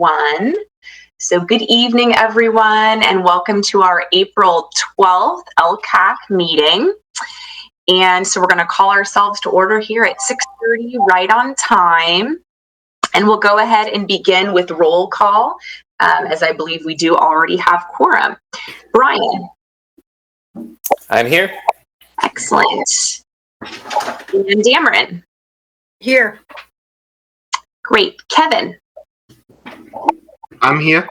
1. So good evening, everyone, and welcome to our April 12th LCAAC meeting. And so we're going to call ourselves to order here at 6:30, right on time. And we'll go ahead and begin with roll call, as I believe we do already have quorum. Brian. I'm here. Excellent. And Dameron. Here. Great. Kevin. I'm here.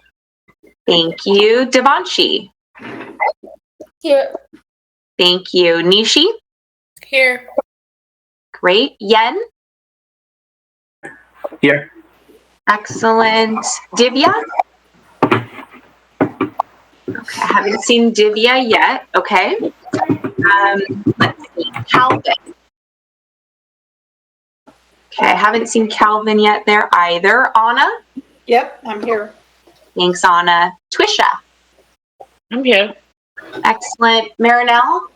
Thank you. Devanshi. Here. Thank you. Nishi. Here. Great. Yen. Here. Excellent. Divya. Okay, I haven't seen Divya yet. Okay. Let's see. Calvin. Okay, I haven't seen Calvin yet there either. Anna. Yep, I'm here. Thanks, Anna. Twisha. I'm here. Excellent. Marinelle.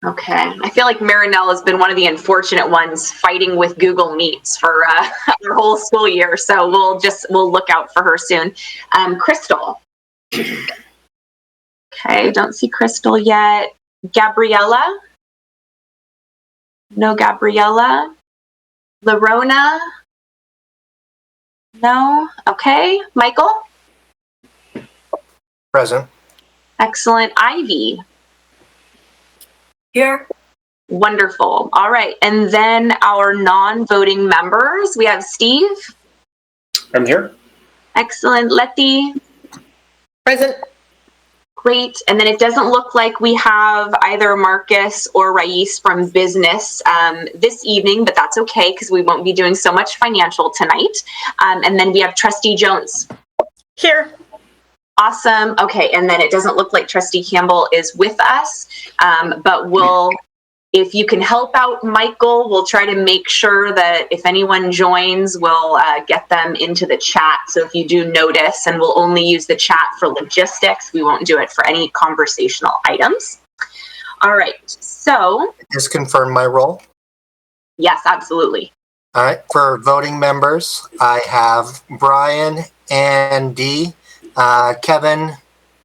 Okay, I feel like Marinelle has been one of the unfortunate ones fighting with Google Meets for our whole school year, so we'll look out for her soon. Crystal. Okay, don't see Crystal yet. Gabriella. No Gabriella. Larona. No. Okay. Michael. Present. Excellent. Ivy. Here. Wonderful. All right. And then our non-voting members, we have Steve. I'm here. Excellent. Letty. Present. Great. And then it doesn't look like we have either Marcus or Rais from business this evening, but that's okay because we won't be doing so much financial tonight. And then we have Trustee Jones. Here. Awesome. Okay. And then it doesn't look like Trustee Campbell is with us, but if you can help out Michael, we'll try to make sure that if anyone joins, we'll get them into the chat. So if you do notice, and we'll only use the chat for logistics, we won't do it for any conversational items. All right. So. Just confirm my role. Yes, absolutely. All right. For voting members, I have Brian and Dee, Kevin,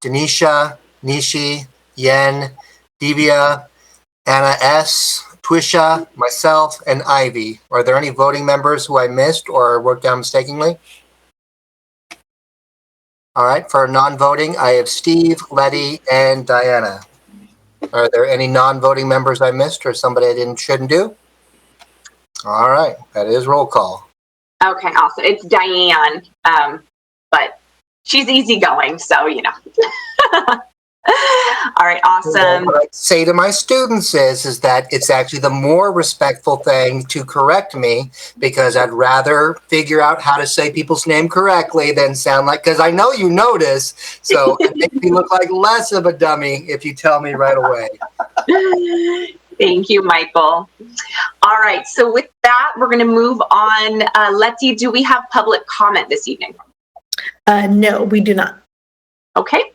Denisha, Nishi, Yen, Divya, Anna S., Twisha, myself, and Ivy. Are there any voting members who I missed or wrote down mistakenly? All right. For non-voting, I have Steve, Letty, and Diana. Are there any non-voting members I missed or somebody I shouldn't do? All right. That is roll call. Okay, awesome. It's Diane, but she's easygoing, so you know. All right, awesome. What I say to my students is that it's actually the more respectful thing to correct me because I'd rather figure out how to say people's name correctly than sound like, because I know you notice, so it makes me look like less of a dummy if you tell me right away. Thank you, Michael. All right, so with that, we're going to move on. Letty, do we have public comment this evening? No, we do not. Okay.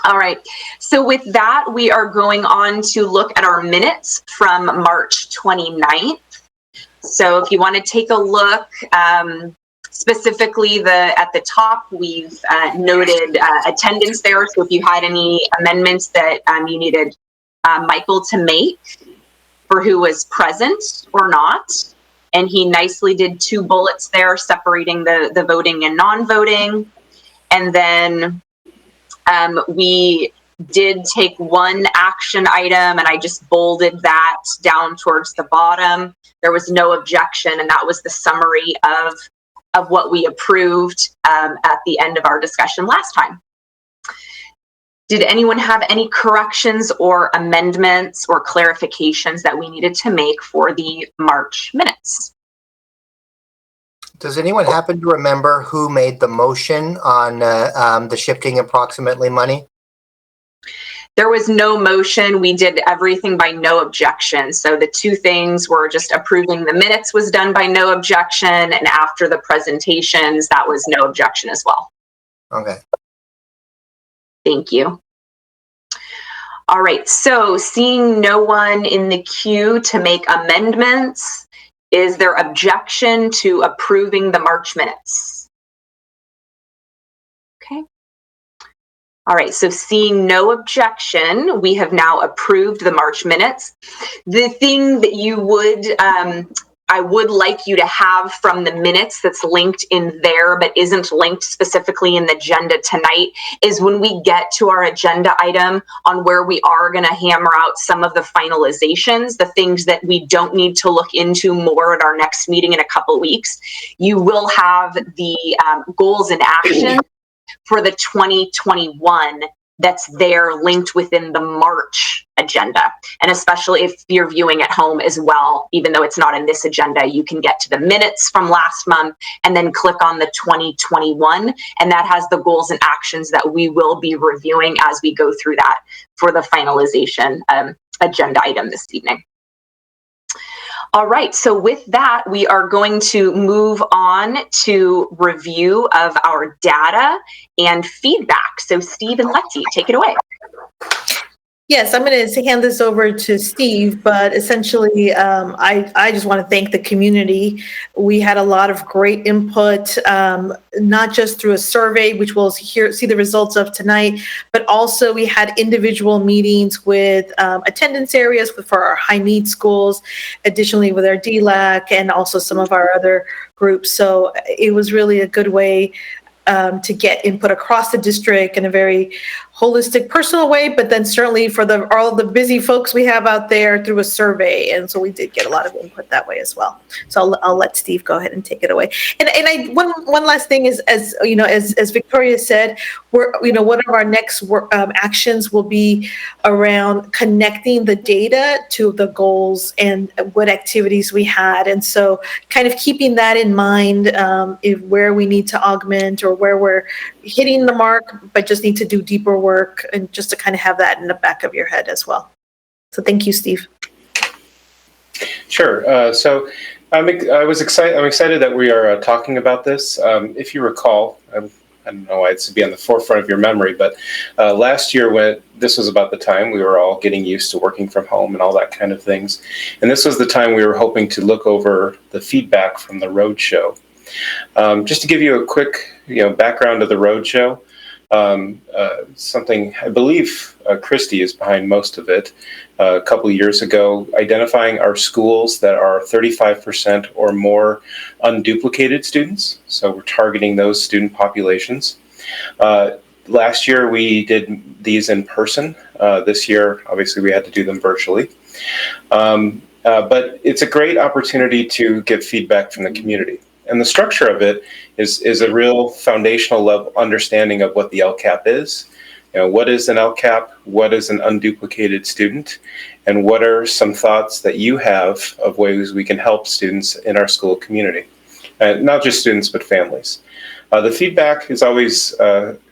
All right. So with that, we are going on to look at our minutes from March 29th. So if you want to take a look, specifically at the top, we've noted attendance there. So if you had any amendments that you needed Michael to make for who was present or not, and he nicely did 2 bullets there separating the voting and non-voting. And then we did take one action item, and I just bolded that down towards the bottom. There was no objection, and that was the summary of what we approved at the end of our discussion last time. Did anyone have any corrections or amendments or clarifications that we needed to make for the March minutes? Does anyone happen to remember who made the motion on the shifting approximately money? There was no motion. We did everything by no objection. So the 2 things were just approving the minutes was done by no objection, and after the presentations, that was no objection as well. Okay. Thank you. All right, so seeing no one in the queue to make amendments, Is there objection to approving the March minutes? Okay. All right, so seeing no objection, we have now approved the March minutes. The thing that you would, I would like you to have from the minutes that's linked in there but isn't linked specifically in the agenda tonight is when we get to our agenda item on where we are going to hammer out some of the finalizations, the things that we don't need to look into more at our next meeting in a couple weeks. You will have the goals and actions for the 2021 that's there linked within the March agenda. And especially if you're viewing at home as well, even though it's not in this agenda, you can get to the minutes from last month and then click on the 2021. And that has the goals and actions that we will be reviewing as we go through that for the finalization agenda item this evening. All right, so with that, we are going to move on to review of our data and feedback. So Steve and Letty, take it away. Yes, I'm going to hand this over to Steve, but essentially, I just want to thank the community. We had a lot of great input, not just through a survey, which we'll see the results of tonight, but also we had individual meetings with attendance areas for our high need schools, additionally with our DLAC and also some of our other groups. So it was really a good way to get input across the district in a very holistic, personal way, but then certainly for all the busy folks we have out there through a survey. And so we did get a lot of input that way as well. So I'll let Steve go ahead and take it away. And one last thing is, as you know, as Victoria said, one of our next actions will be around connecting the data to the goals and what activities we had. And so kind of keeping that in mind, if where we need to augment or where we're hitting the mark, but just need to do deeper work, and just to kind of have that in the back of your head as well. So thank you, Steve. Sure. So I'm excited that we are talking about this. If you recall, I don't know why it's to be on the forefront of your memory, but last year when this was about the time we were all getting used to working from home and all that kind of things. And this was the time we were hoping to look over the feedback from the roadshow. Just to give you a quick, background of the roadshow, something I believe Christy is behind most of it. A couple of years ago, identifying our schools that are 35% or more unduplicated students. So we're targeting those student populations. Last year we did these in person. This year, obviously, we had to do them virtually. But it's a great opportunity to get feedback from the community. And the structure of it is a real foundational level understanding of what the LCAP is. What is an LCAP? What is an unduplicated student? And what are some thoughts that you have of ways we can help students in our school community? Not just students, but families. The feedback is always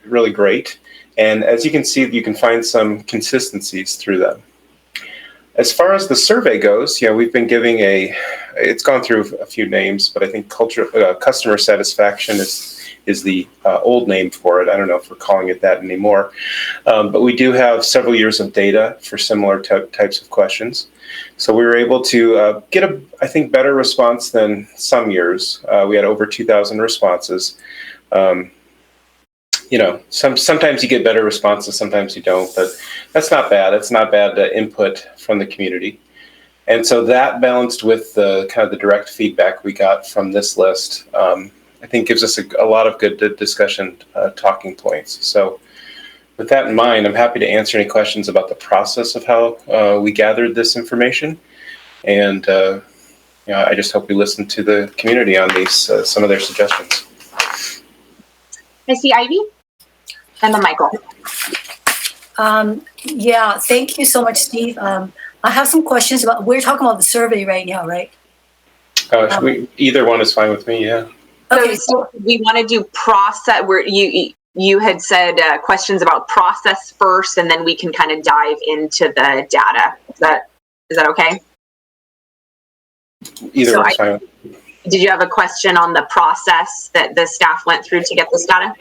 really great. And as you can see, you can find some consistencies through them. As far as the survey goes, we've been giving it's gone through a few names, but I think customer satisfaction is the old name for it. I don't know if we're calling it that anymore. But we do have several years of data for similar types of questions. So we were able to get I think, better response than some years. We had over 2,000 responses. Sometimes you get better responses, sometimes you don't, but that's not bad. It's not bad input from the community. And so that balanced with the kind of the direct feedback we got from this list, I think gives us a lot of good discussion talking points. So with that in mind, I'm happy to answer any questions about the process of how we gathered this information. And I just hope we listen to the community on these, some of their suggestions. I see Ivy. And then Michael. Yeah, thank you so much, Steve. I have some questions we're talking about the survey right now, right? Either one is fine with me, yeah. Okay, So we want to do process, where you had said questions about process first, and then we can kind of dive into the data. Is that okay? Either one's fine with me. Did you have a question on the process that the staff went through to get this data?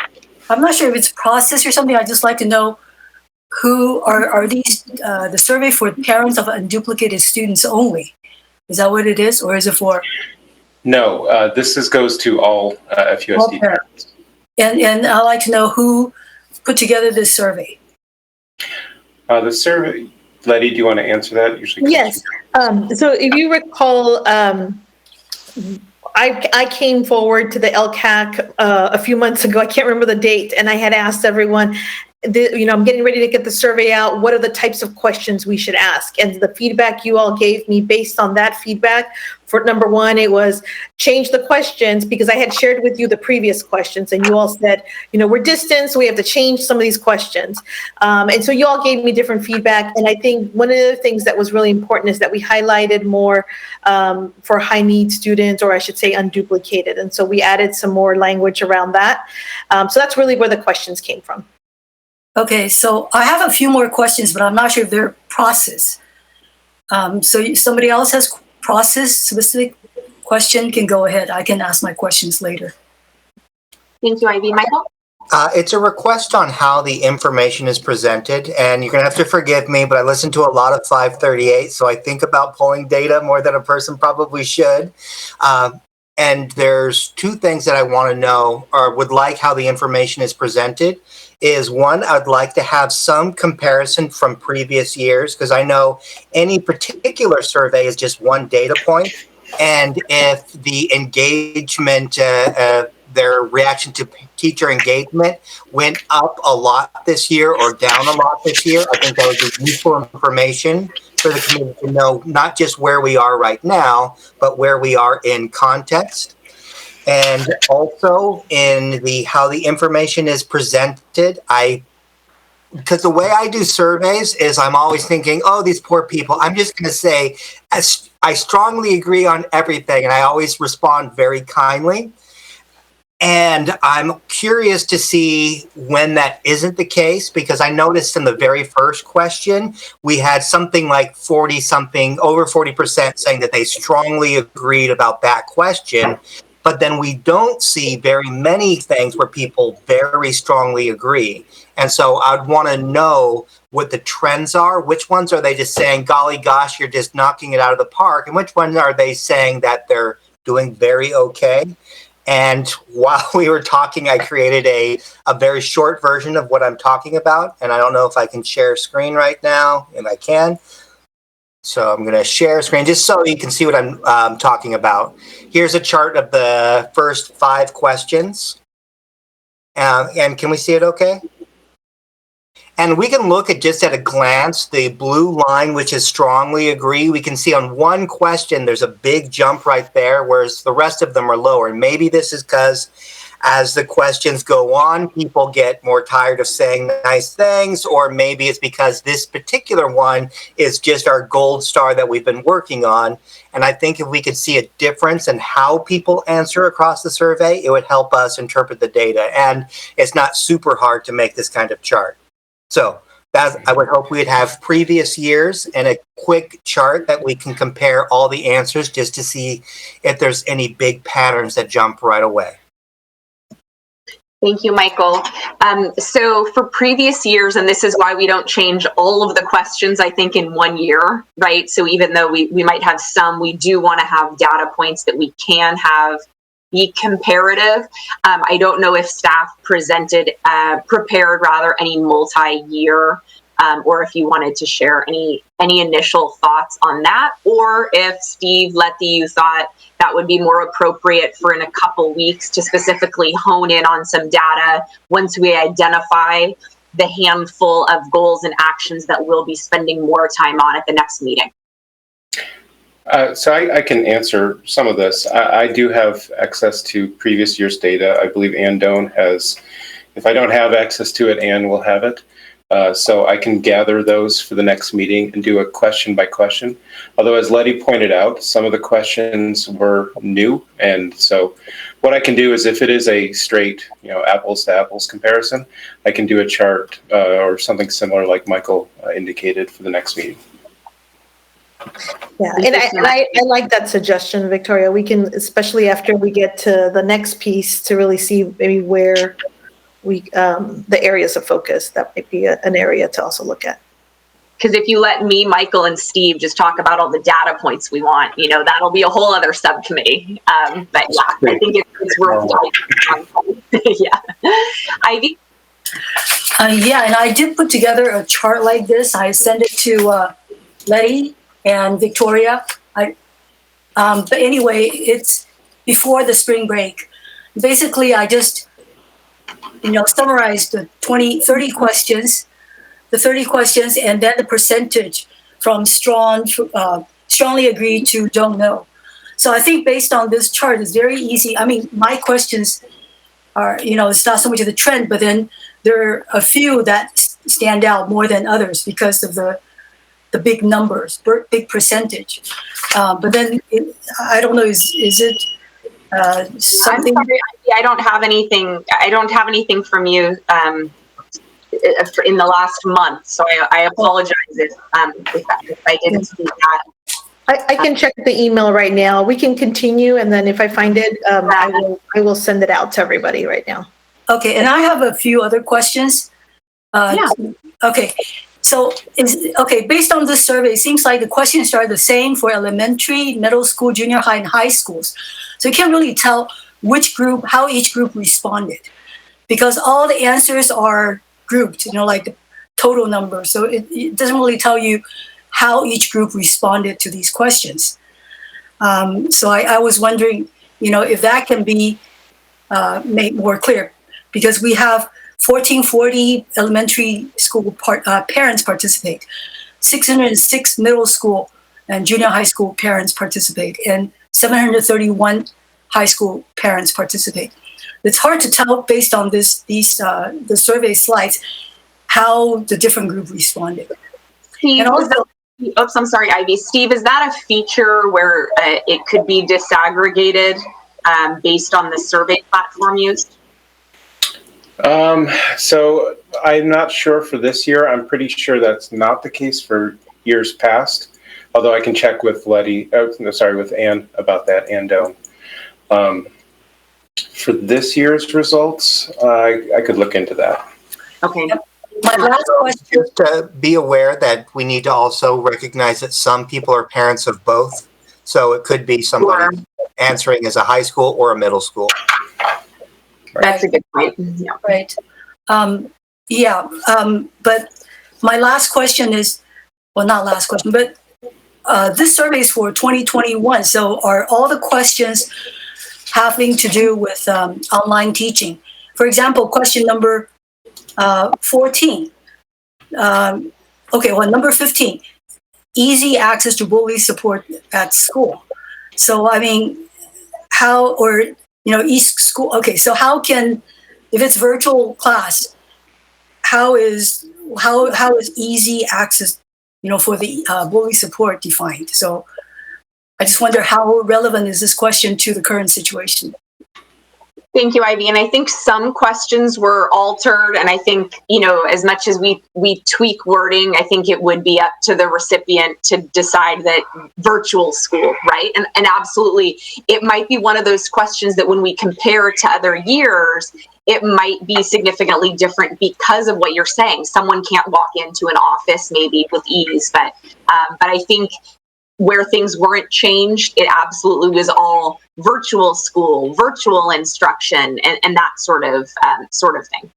I'm not sure if it's process or something. I'd just like to know who are these, the survey for parents of unduplicated students only? Is that what it is? Or is it for No, goes to all FUSD Okay. parents. And I'd like to know who put together this survey. The survey, Letty, do you want to answer that? Usually Yes. So if you recall, I came forward to the LCAAC a few months ago. I can't remember the date, and I had asked everyone, I'm getting ready to get the survey out. What are the types of questions we should ask? And the feedback you all gave me based on that feedback, for number one, it was change the questions, because I had shared with you the previous questions, and you all said, we're distant, so we have to change some of these questions. And so you all gave me different feedback. And I think one of the things that was really important is that we highlighted more for high need students, or I should say unduplicated. And so we added some more language around that. So that's really where the questions came from. Okay, so I have a few more questions, but I'm not sure if they're process. So somebody else has process specific question can go ahead. I can ask my questions later. Thank you, Ivy. Michael? It's a request on how the information is presented, and you're going to have to forgive me, but I listen to a lot of 538, so I think about pulling data more than a person probably should. And there's two things that I want to know, or would like how the information is presented. Is one, I'd like to have some comparison from previous years, because I know any particular survey is just one data point. And if the engagement, their reaction to teacher engagement went up a lot this year or down a lot this year, I think that would be useful information for the community to know not just where we are right now, but where we are in context. And also in how the information is presented, because the way I do surveys is I'm always thinking, oh, these poor people. I'm just going to say, I strongly agree on everything, and I always respond very kindly. And I'm curious to see when that isn't the case, because I noticed in the very first question, we had something like over 40% saying that they strongly agreed about that question. But then we don't see very many things where people very strongly agree. And so I'd want to know what the trends are. Which ones are they just saying, golly gosh, you're just knocking it out of the park? And which ones are they saying that they're doing very okay? And while we were talking, I created a very short version of what I'm talking about. And I don't know if I can share screen right now, and I can. So I'm going to share screen just so you can see what I'm talking about. Here's a chart of the first 5 questions. And can we see it okay? And we can look at a glance, the blue line, which is strongly agree. We can see on one question, there's a big jump right there, whereas the rest of them are lower. And maybe this is because as the questions go on, people get more tired of saying nice things, or maybe it's because this particular one is just our gold star that we've been working on. And I think if we could see a difference in how people answer across the survey, it would help us interpret the data. And it's not super hard to make this kind of chart. So I would hope we'd have previous years and a quick chart that we can compare all the answers just to see if there's any big patterns that jump right away. Thank you, Michael. So for previous years, and this is why we don't change all of the questions, I think, in 1 year, right? So even though we might have some, we do want to have data points that we can have be comparative. I don't know if staff prepared any multi-year, or if you wanted to share any initial thoughts on that, or if Steve, Letty, you thought that would be more appropriate for in a couple weeks to specifically hone in on some data once we identify the handful of goals and actions that we'll be spending more time on at the next meeting. So I can answer some of this. I do have access to previous year's data. I believe Ann Doan has. If I don't have access to it, Ann will have it. So I can gather those for the next meeting and do a question by question. Although, as Letty pointed out, some of the questions were new. And so what I can do is, if it is a straight, apples to apples comparison, I can do a chart or something similar like Michael indicated for the next meeting. Yeah, and I like that suggestion, Victoria. We can, especially after we get to the next piece, to really see maybe where the areas of focus, that might be an area to also look at. Because if you let me, Michael, and Steve just talk about all the data points we want, that'll be a whole other subcommittee. But yeah, I think it's worth it. Yeah. Ivy? Yeah, and I did put together a chart like this. I sent it to Letty and Victoria. But anyway, it's before the spring break. Basically, I just, summarized the 30 questions, and then the percentage from strongly agreed to don't know. So I think based on this chart, it's very easy. I mean, my questions are, it's not so much of the trend, but then there are a few that stand out more than others because of the big numbers, big percentage. But then I don't know, is it something? I'm sorry, I don't have anything. I don't have anything from you in the last month, so I apologize if I didn't see that. I can check the email right now. We can continue, and then if I find it, I will send it out to everybody right now. Okay, and I have a few other questions. Yeah. Okay, so based on this survey, it seems like the questions are the same for elementary, middle school, junior high, and high schools. So you can't really tell how each group responded, because all the answers are grouped, like the total number. So it doesn't really tell you how each group responded to these questions. So I was wondering, if that can be made more clear, because we have 1,440 elementary school parents participate, 606 middle school and junior high school parents participate, and 731 high school parents participate. It's hard to tell based on the survey slides how the different group responded. Steve, I'm sorry, Ivy. Steve, is that a feature where it could be disaggregated based on the survey platform used? So I'm not sure for this year. I'm pretty sure that's not the case for years past. Although I can check with with Ann about that, Ann Doan. For this year's results, I could look into that. Okay. My last question. Just to be aware that we need to also recognize that some people are parents of both. So it could be somebody answering as a high school or a middle school. That's a good point. Yeah. Right. But my last question is, well, not last question, but this survey is for 2021. So are all the questions having to do with online teaching? For example, question number 14. Number 15, easy access to bully support at school. So, I mean, each school, okay, so how can, if it's virtual class, how is easy access, for the bully support defined? So I just wonder how relevant is this question to the current situation? Thank you, Ivy. And I think some questions were altered. And I think, as much as we tweak wording, I think it would be up to the recipient to decide that virtual school, right? And absolutely, it might be one of those questions that when we compare to other years, it might be significantly different because of what you're saying. Someone can't walk into an office maybe with ease, but I think where things weren't changed, it absolutely was all virtual school, virtual instruction, and that sort of thing.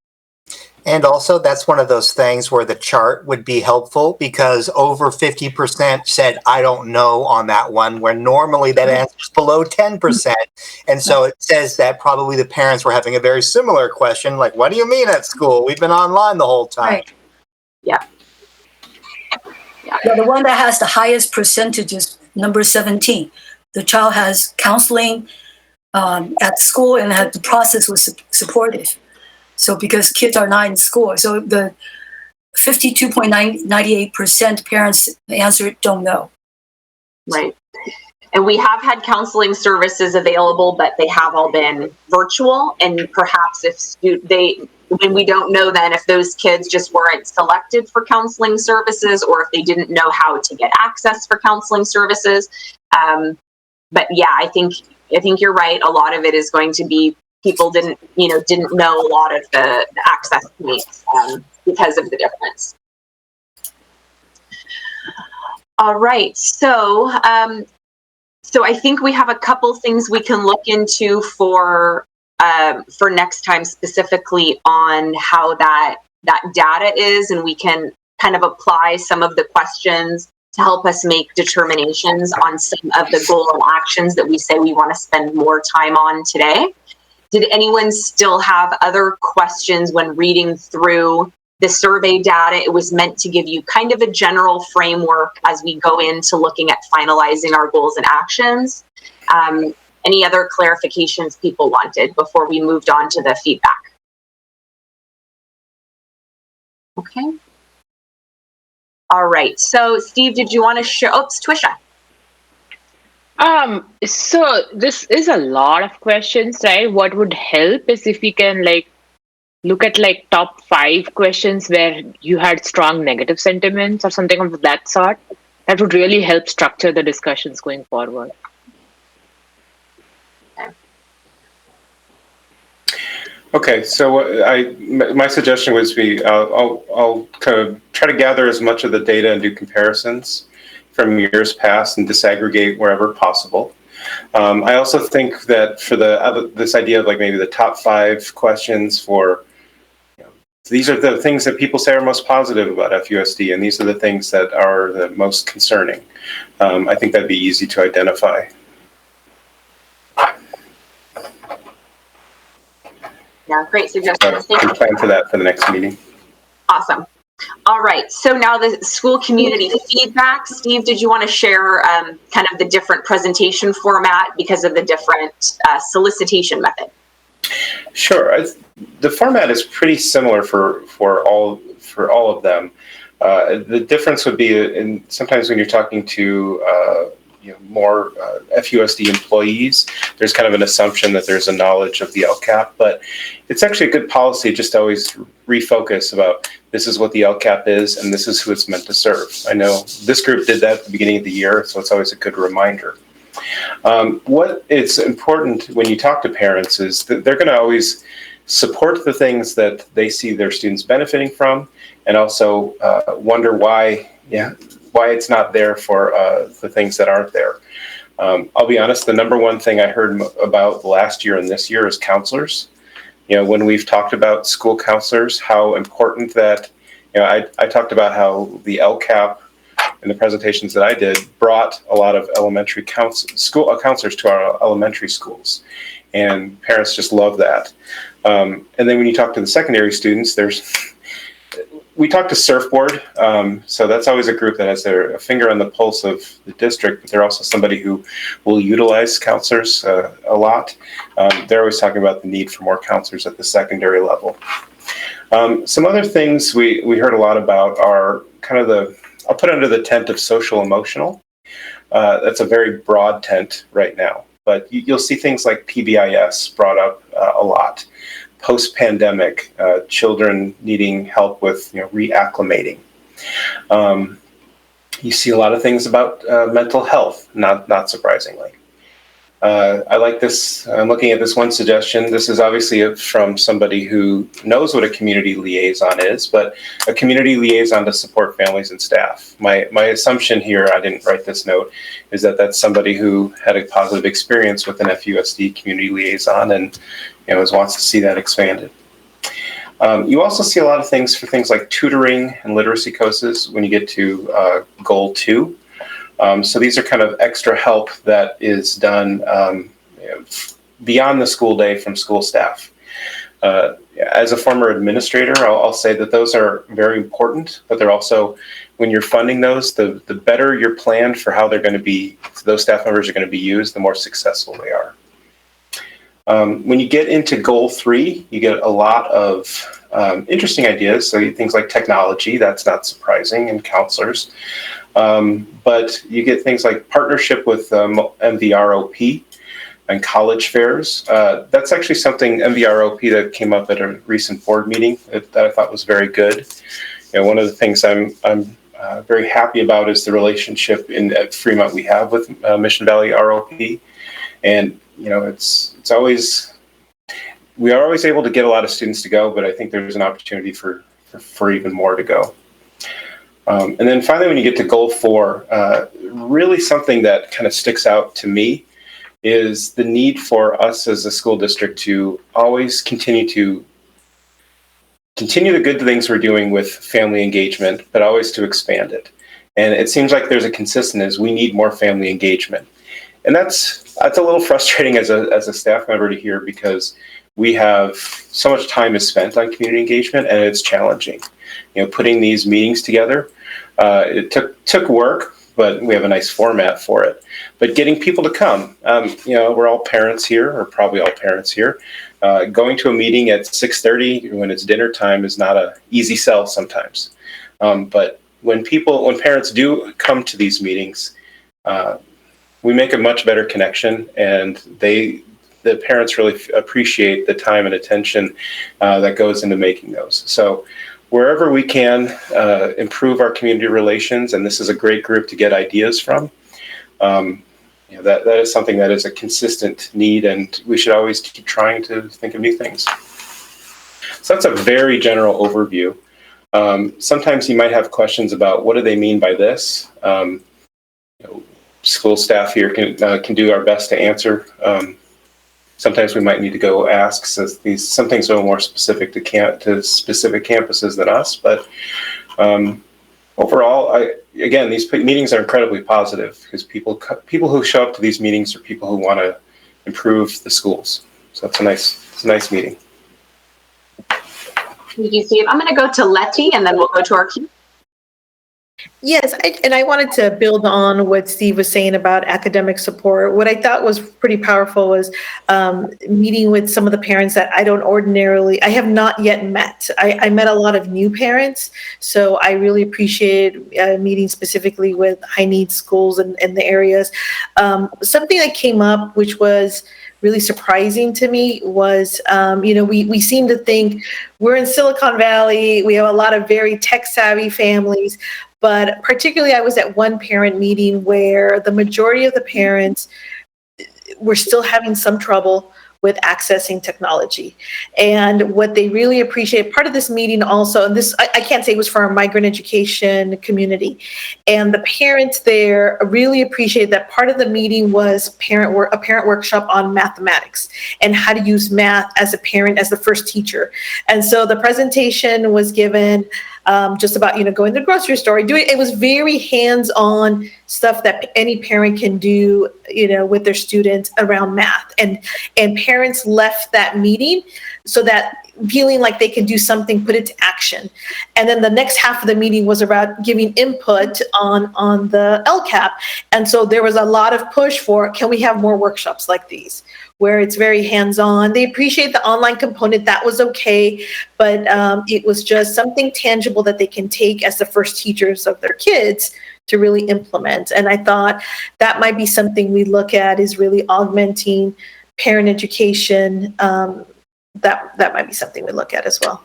And also, that's one of those things where the chart would be helpful, because over 50% said, I don't know on that one, where normally that answer is below 10%. And so it says that probably the parents were having a very similar question, like, what do you mean at school? We've been online the whole time. Right. Yeah. Yeah, the one that has the highest percentage is number 17. The child has counseling at school, and the process was supportive. So because kids are not in school, so the 52.98% parents answered don't know. Right. And we have had counseling services available, but they have all been virtual. And perhaps when we don't know then if those kids just weren't selected for counseling services, or if they didn't know how to get access for counseling services. But yeah, I think you're right. A lot of it is going to be people didn't know a lot of the access points because of the difference. All right. So I think we have a couple things we can look into for next time, specifically on how that data is, and we can kind of apply some of the questions to help us make determinations on some of the goal and actions that we say we want to spend more time on today. Did anyone still have other questions when reading through the survey data? It was meant to give you kind of a general framework as we go into looking at finalizing our goals and actions. Any other clarifications people wanted before we moved on to the feedback? Okay. All right. So, Steve, did you want to share? Oops, Twisha. So this is a lot of questions, right? What would help is if we can look at top 5 questions where you had strong negative sentiments or something of that sort. That would really help structure the discussions going forward. Okay, so my suggestion was I'll kind of try to gather as much of the data and do comparisons from years past and disaggregate wherever possible. I also think that for this idea of maybe the top 5 questions for, these are the things that people say are most positive about FUSD, and these are the things that are the most concerning. I think that'd be easy to identify. Yeah, great suggestion. So we plan for that for the next meeting. Awesome. All right. So now the school community feedback. Steve, did you want to share kind of the different presentation format because of the different solicitation method? Sure. The format is pretty similar for all of them. The difference would be sometimes when you're talking to more FUSD employees, there's kind of an assumption that there's a knowledge of the LCAP, but it's actually a good policy just to always refocus about this is what the LCAP is and this is who it's meant to serve. I know this group did that at the beginning of the year, so it's always a good reminder. What is important when you talk to parents is that they're going to always support the things that they see their students benefiting from, and also wonder why it's not there for the things that aren't there. I'll be honest, the number one thing I heard about last year and this year is counselors. When we've talked about school counselors, how important that, I talked about how the LCAP in the presentations that I did brought a lot of elementary school counselors to our elementary schools, and parents just love that. And then when you talk to the secondary students, we talk to Surfboard, so that's always a group that has a finger on the pulse of the district, but they're also somebody who will utilize counselors a lot. They're always talking about the need for more counselors at the secondary level. Some other things we heard a lot about are kind of I'll put under the tent of social emotional. That's a very broad tent right now, but you'll see things like PBIS brought up a lot. Post-pandemic, children needing help with reacclimating. You see a lot of things about mental health, not surprisingly. I like this. I'm looking at this one suggestion. This is obviously from somebody who knows what a community liaison is, but a community liaison to support families and staff. My assumption here, I didn't write this note, is that that's somebody who had a positive experience with an FUSD community liaison and wants to see that expanded. You also see a lot of things for things like tutoring and literacy courses when you get to goal 2. So these are kind of extra help that is done beyond the school day from school staff. As a former administrator, I'll say that those are very important, but they're also, when you're funding those, the better you're planned for how they're going to be, those staff members are going to be used, the more successful they are. When you get into goal 3, you get a lot of interesting ideas. So things like technology, that's not surprising, and counselors. But you get things like partnership with MVROP and college fairs. That's actually something, MVROP, that came up at a recent board meeting that I thought was very good. One of the things I'm very happy about is the relationship at Fremont we have with Mission Valley ROP. And it's always, we are always able to get a lot of students to go, but I think there's an opportunity for even more to go. And then finally, when you get to goal 4, really something that kind of sticks out to me is the need for us as a school district to always continue the good things we're doing with family engagement, but always to expand it. And it seems like there's a consistent we need more family engagement. And that's a little frustrating as a staff member to hear, because we have so much time is spent on community engagement, and it's challenging. Putting these meetings together, it took work, but we have a nice format for it. But getting people to come, we're all parents here, or probably all parents here. Going to a meeting at 6:30 when it's dinner time is not an easy sell sometimes. But when parents do come to these meetings, we make a much better connection, and the parents really appreciate the time and attention that goes into making those. So wherever we can improve our community relations, and this is a great group to get ideas from, that is something that is a consistent need, and we should always keep trying to think of new things. So that's a very general overview. Sometimes you might have questions about what do they mean by this. School staff here can do our best to answer. Sometimes we might need to go ask, since some things are more specific to specific campuses than us. But overall, again, these meetings are incredibly positive, because people who show up to these meetings are people who want to improve the schools. So it's a nice meeting. Thank you, Steve. I'm going to go to Letty, and then we'll go to our Q. Yes, I wanted to build on what Steve was saying about academic support. What I thought was pretty powerful was meeting with some of the parents that I have not yet met. I met a lot of new parents, so I really appreciate meeting specifically with high needs schools in the areas. Something that came up, which was really surprising to me, was, we seem to think we're in Silicon Valley, we have a lot of very tech savvy families, but particularly I was at one parent meeting where the majority of the parents were still having some trouble with accessing technology. And what they really appreciate, part of this meeting also, and this I can't say it was for our migrant education community, and the parents there really appreciate that part of the meeting was a parent workshop on mathematics and how to use math as a parent, as the first teacher. And so the presentation was given just about, going to the grocery store, it was very hands-on stuff that any parent can do, with their students around math. And parents left that meeting so that feeling like they can do something, put it to action. And then the next half of the meeting was about giving input on the LCAAC. And so there was a lot of push for, can we have more workshops like these, where it's very hands-on. They appreciate the online component, that was okay, but it was just something tangible that they can take as the first teachers of their kids to really implement. And I thought that might be something we look at, is really augmenting parent education. That might be something we look at as well.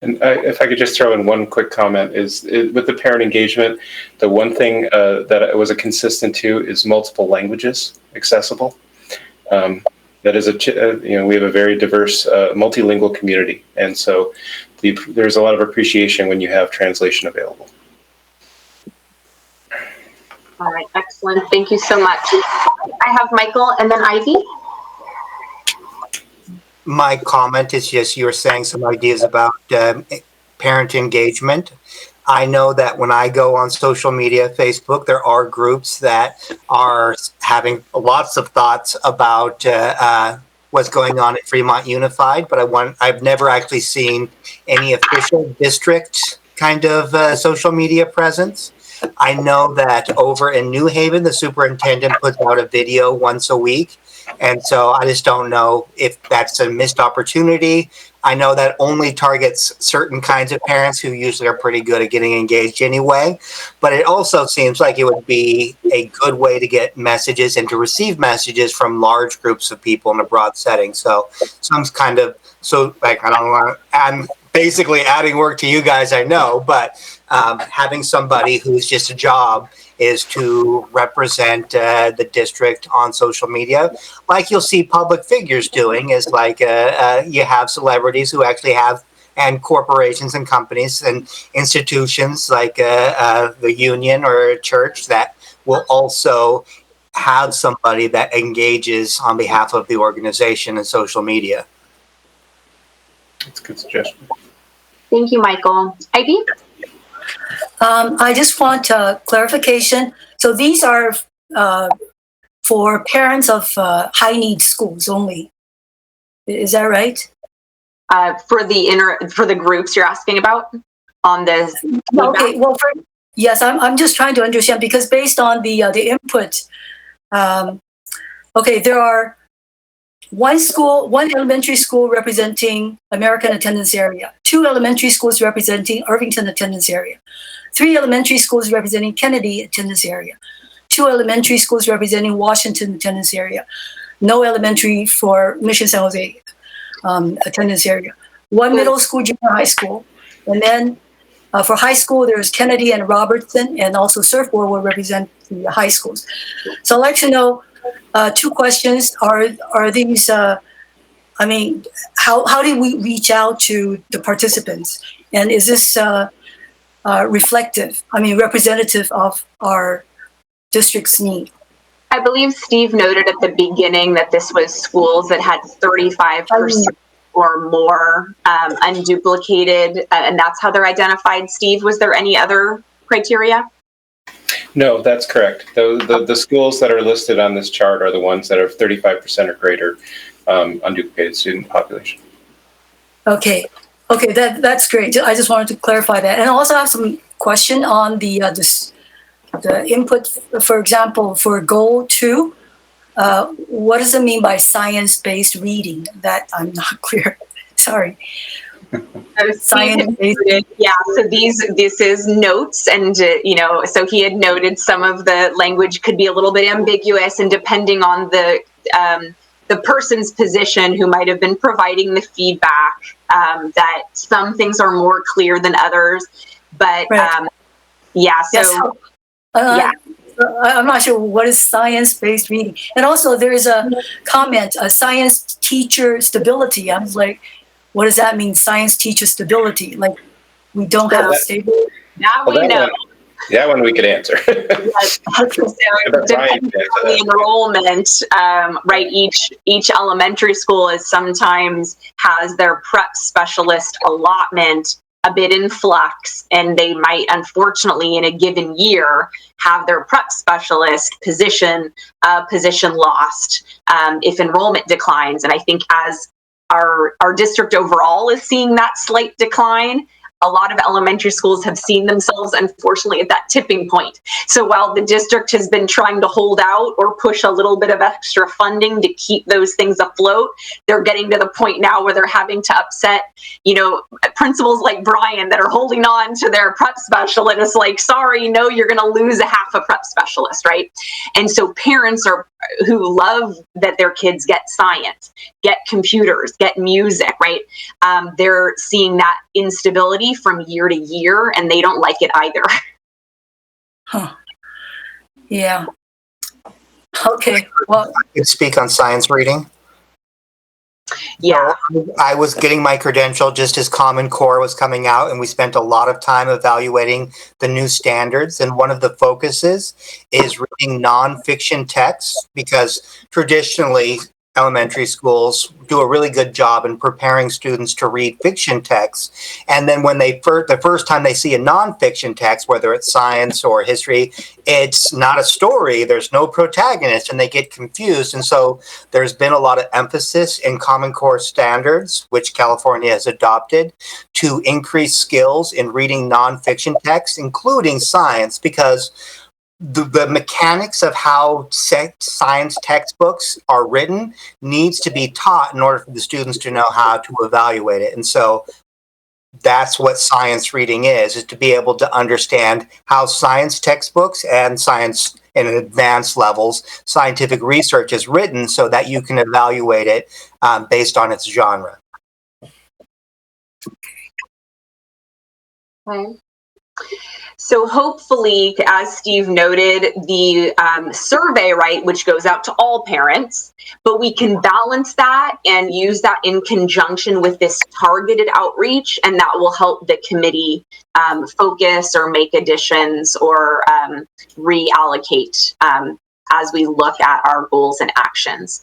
And if I could just throw in one quick comment, with the parent engagement, the one thing that was a consistent too is multiple languages accessible. That is we have a very diverse multilingual community, and so there's a lot of appreciation when you have translation available. All right, excellent. Thank you so much. I have Michael and then Ivy. My comment is just, you were saying some ideas about parent engagement. I know that when I go on social media, Facebook, there are groups that are having lots of thoughts about what's going on at Fremont Unified, but I've never actually seen any official district kind of social media presence. I know that over in New Haven, the superintendent puts out a video once a week. And so I just don't know if that's a missed opportunity. I know that only targets certain kinds of parents who usually are pretty good at getting engaged anyway. But it also seems like it would be a good way to get messages and to receive messages from large groups of people in a broad setting. So I don't know, I'm basically adding work to you guys, I know, but having somebody who's just a job is to represent the district on social media, like you'll see public figures doing, is like you have celebrities who actually have and corporations and companies and institutions like the union or a church that will also have somebody that engages on behalf of the organization in social media. That's a good suggestion. Thank you, Michael. Heidi? I just want clarification. So these are for parents of high need schools only. Is that right? For the groups you're asking about on this. Okay. Well, yes, I'm just trying to understand because based on the input, okay, there are one elementary school representing American attendance area, 2 elementary schools representing Irvington attendance area, 3 elementary schools representing Kennedy attendance area, 2 elementary schools representing Washington attendance area, no elementary for Mission San Jose attendance area, 1 middle school, junior high school, and then for high school there's Kennedy and Robertson, and also Surfboard will represent the high schools. So I'd like to know 2 questions. Are these? I mean, how do we reach out to the participants, and is this representative of our district's need? I believe Steve noted at the beginning that this was schools that had 35% or more unduplicated, and that's how they're identified. Steve, was there any other criteria? No, that's correct. The schools that are listed on this chart are the ones that have 35% or greater unduplicated student population. Okay, that's great. I just wanted to clarify that, and I also have some question on the input. For example, for goal 2, what does it mean by science-based reading? That I'm not clear. Sorry. Science-based. Yeah, so this is notes, and so he had noted some of the language could be a little bit ambiguous, and depending on the person's position who might have been providing the feedback, that some things are more clear than others. But right. I'm not sure what is science-based reading. And also there is a comment, science teacher stability. I was like, what does that mean, science teacher stability? Like, we don't have a stable... Now we know. That one we could answer. Yes. So depending on the enrollment, right, each elementary school sometimes has their prep specialist allotment a bit in flux, and they might, unfortunately, in a given year, have their prep specialist position lost if enrollment declines. And I think as our district overall is seeing that slight decline, a lot of elementary schools have seen themselves, unfortunately, at that tipping point. So while the district has been trying to hold out or push a little bit of extra funding to keep those things afloat, they're getting to the point now where they're having to upset, principals like Brian that are holding on to their prep specialist. It's like, sorry, no, you're going to lose a half a prep specialist, right? And so parents who love that their kids get science, get computers, get music, right? They're seeing that instability from year to year, and they don't like it either. Huh. Yeah. Okay. Well, I could speak on science reading. Yeah. So I was getting my credential just as Common Core was coming out, and we spent a lot of time evaluating the new standards. And one of the focuses is reading nonfiction texts, because traditionally elementary schools do a really good job in preparing students to read fiction texts. And then when the first time they see a nonfiction text, whether it's science or history, it's not a story, there's no protagonist, and they get confused. And so there's been a lot of emphasis in Common Core standards, which California has adopted, to increase skills in reading nonfiction texts, including science, because the mechanics of how science textbooks are written needs to be taught in order for the students to know how to evaluate it. And so that's what science reading is to be able to understand how science textbooks and science in advanced levels, scientific research is written so that you can evaluate it based on its genre. Okay. So hopefully, as Steve noted, the survey, right, which goes out to all parents, but we can balance that and use that in conjunction with this targeted outreach, and that will help the committee focus or make additions or reallocate as we look at our goals and actions.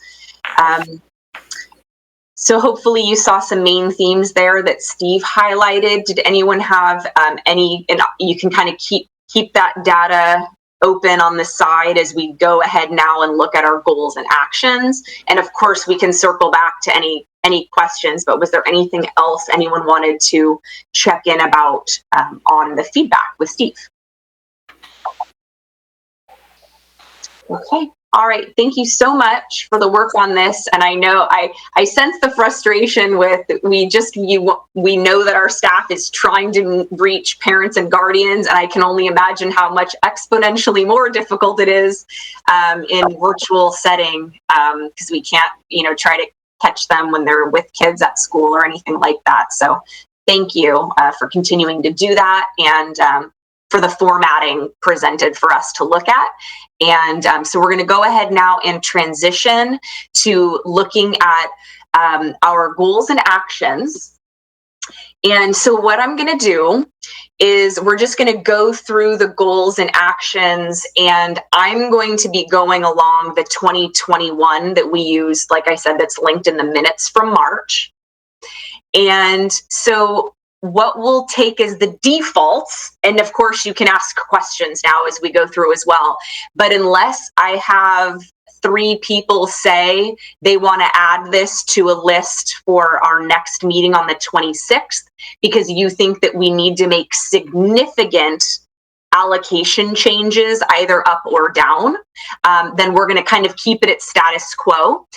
So hopefully you saw some main themes there that Steve highlighted. Did anyone have any, and you can kind of keep that data open on the side as we go ahead now and look at our goals and actions. And of course we can circle back to any questions, but was there anything else anyone wanted to check in about on the feedback with Steve? Okay. All right, thank you so much for the work on this. And I know I sense the frustration with we know that our staff is trying to reach parents and guardians, and I can only imagine how much exponentially more difficult it is in virtual setting because we can't, try to catch them when they're with kids at school or anything like that. So thank you for continuing to do that and for the formatting presented for us to look at. And so we're going to go ahead now and transition to looking at our goals and actions. And so what I'm going to do is we're just going to go through the goals and actions, and I'm going to be going along the 2021 that we use, like I said, that's linked in the minutes from March. And so what we'll take as the defaults, and of course you can ask questions now as we go through as well, but unless I have 3 people say they want to add this to a list for our next meeting on the 26th, because you think that we need to make significant allocation changes either up or down, then we're going to kind of keep it at status quo,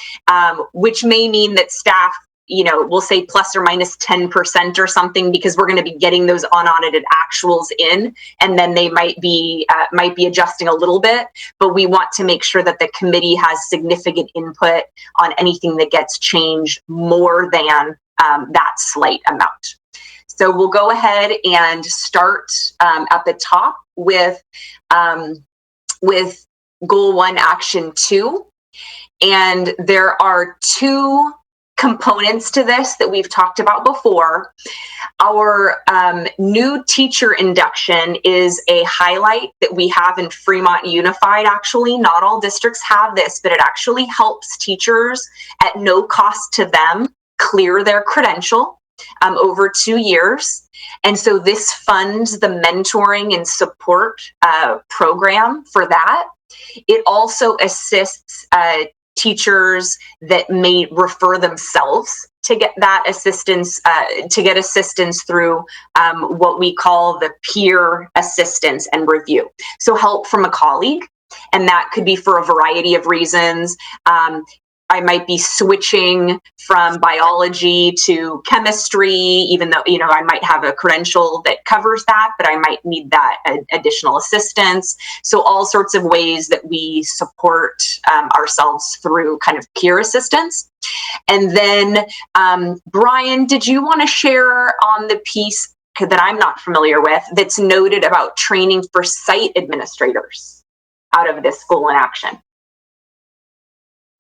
which may mean that staff we'll say plus or minus 10% or something, because we're going to be getting those unaudited actuals in, and then they might be adjusting a little bit, but we want to make sure that the committee has significant input on anything that gets changed more than that slight amount. So we'll go ahead and start at the top with goal 1, action 2. And there are 2 components to this that we've talked about before. Our new teacher induction is a highlight that we have in Fremont Unified. Actually, not all districts have this, but it actually helps teachers at no cost to them clear their credential over 2 years. And so this funds the mentoring and support program for that. It also assists teachers that may refer themselves to get that assistance, through what we call the peer assistance and review. So help from a colleague, and that could be for a variety of reasons. I might be switching from biology to chemistry, even though, I might have a credential that covers that, but I might need that additional assistance. So all sorts of ways that we support ourselves through kind of peer assistance. And then, Brian, did you want to share on the piece that I'm not familiar with that's noted about training for site administrators out of this goal in action?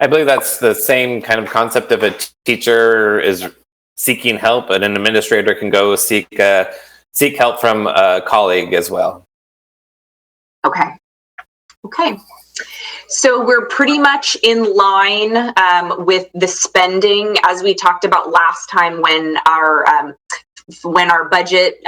I believe that's the same kind of concept of a teacher is seeking help, and an administrator can go seek help from a colleague as well. Okay. So we're pretty much in line with the spending as we talked about last time when our budget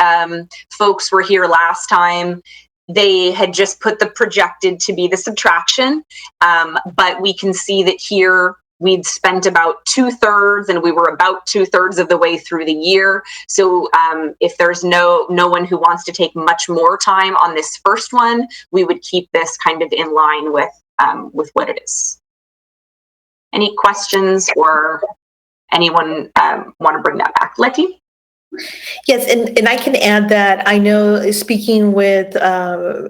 folks were here last time. They had just put the projected to be the subtraction, but we can see that here we'd spent about 2/3, and we were about 2/3 of the way through the year. So if there's no one who wants to take much more time on this first one, we would keep this kind of in line with what it is. Any questions, or anyone want to bring that back? Letty? Yes, and I can add that I know, speaking with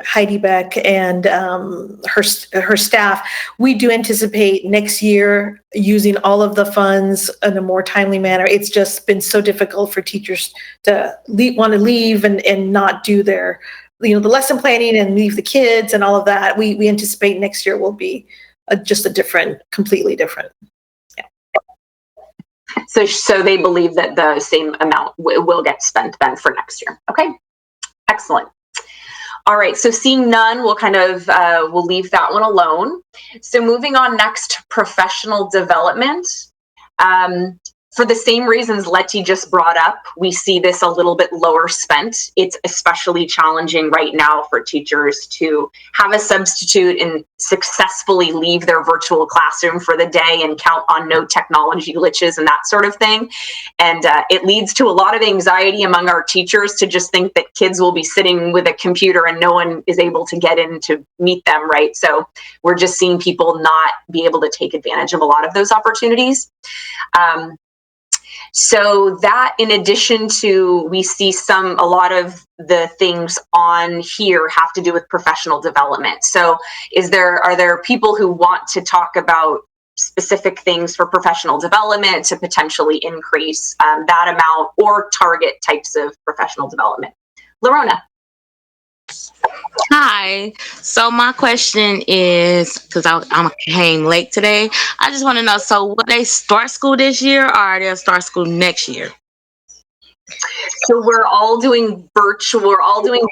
Heidi Beck and her staff, we do anticipate next year using all of the funds in a more timely manner. It's just been so difficult for teachers to want to leave and not do their, the lesson planning and leave the kids and all of that. We anticipate next year will be just a different, completely different. So they believe that the same amount will get spent then for next year. Okay, excellent. All right, so seeing none, we'll we'll leave that one alone. So moving on next, professional development. For the same reasons Letty just brought up, we see this a little bit lower spent. It's especially challenging right now for teachers to have a substitute and successfully leave their virtual classroom for the day and count on no technology glitches and that sort of thing. And it leads to a lot of anxiety among our teachers to just think that kids will be sitting with a computer and no one is able to get in to meet them, right? So we're just seeing people not be able to take advantage of a lot of those opportunities. So that, in addition to, we see a lot of the things on here have to do with professional development. So are there people who want to talk about specific things for professional development to potentially increase that amount or target types of professional development? Lorona. Hi. So my question is, because I came late today, I just want to know, so will they start school this year or they'll start school next year? So we're all doing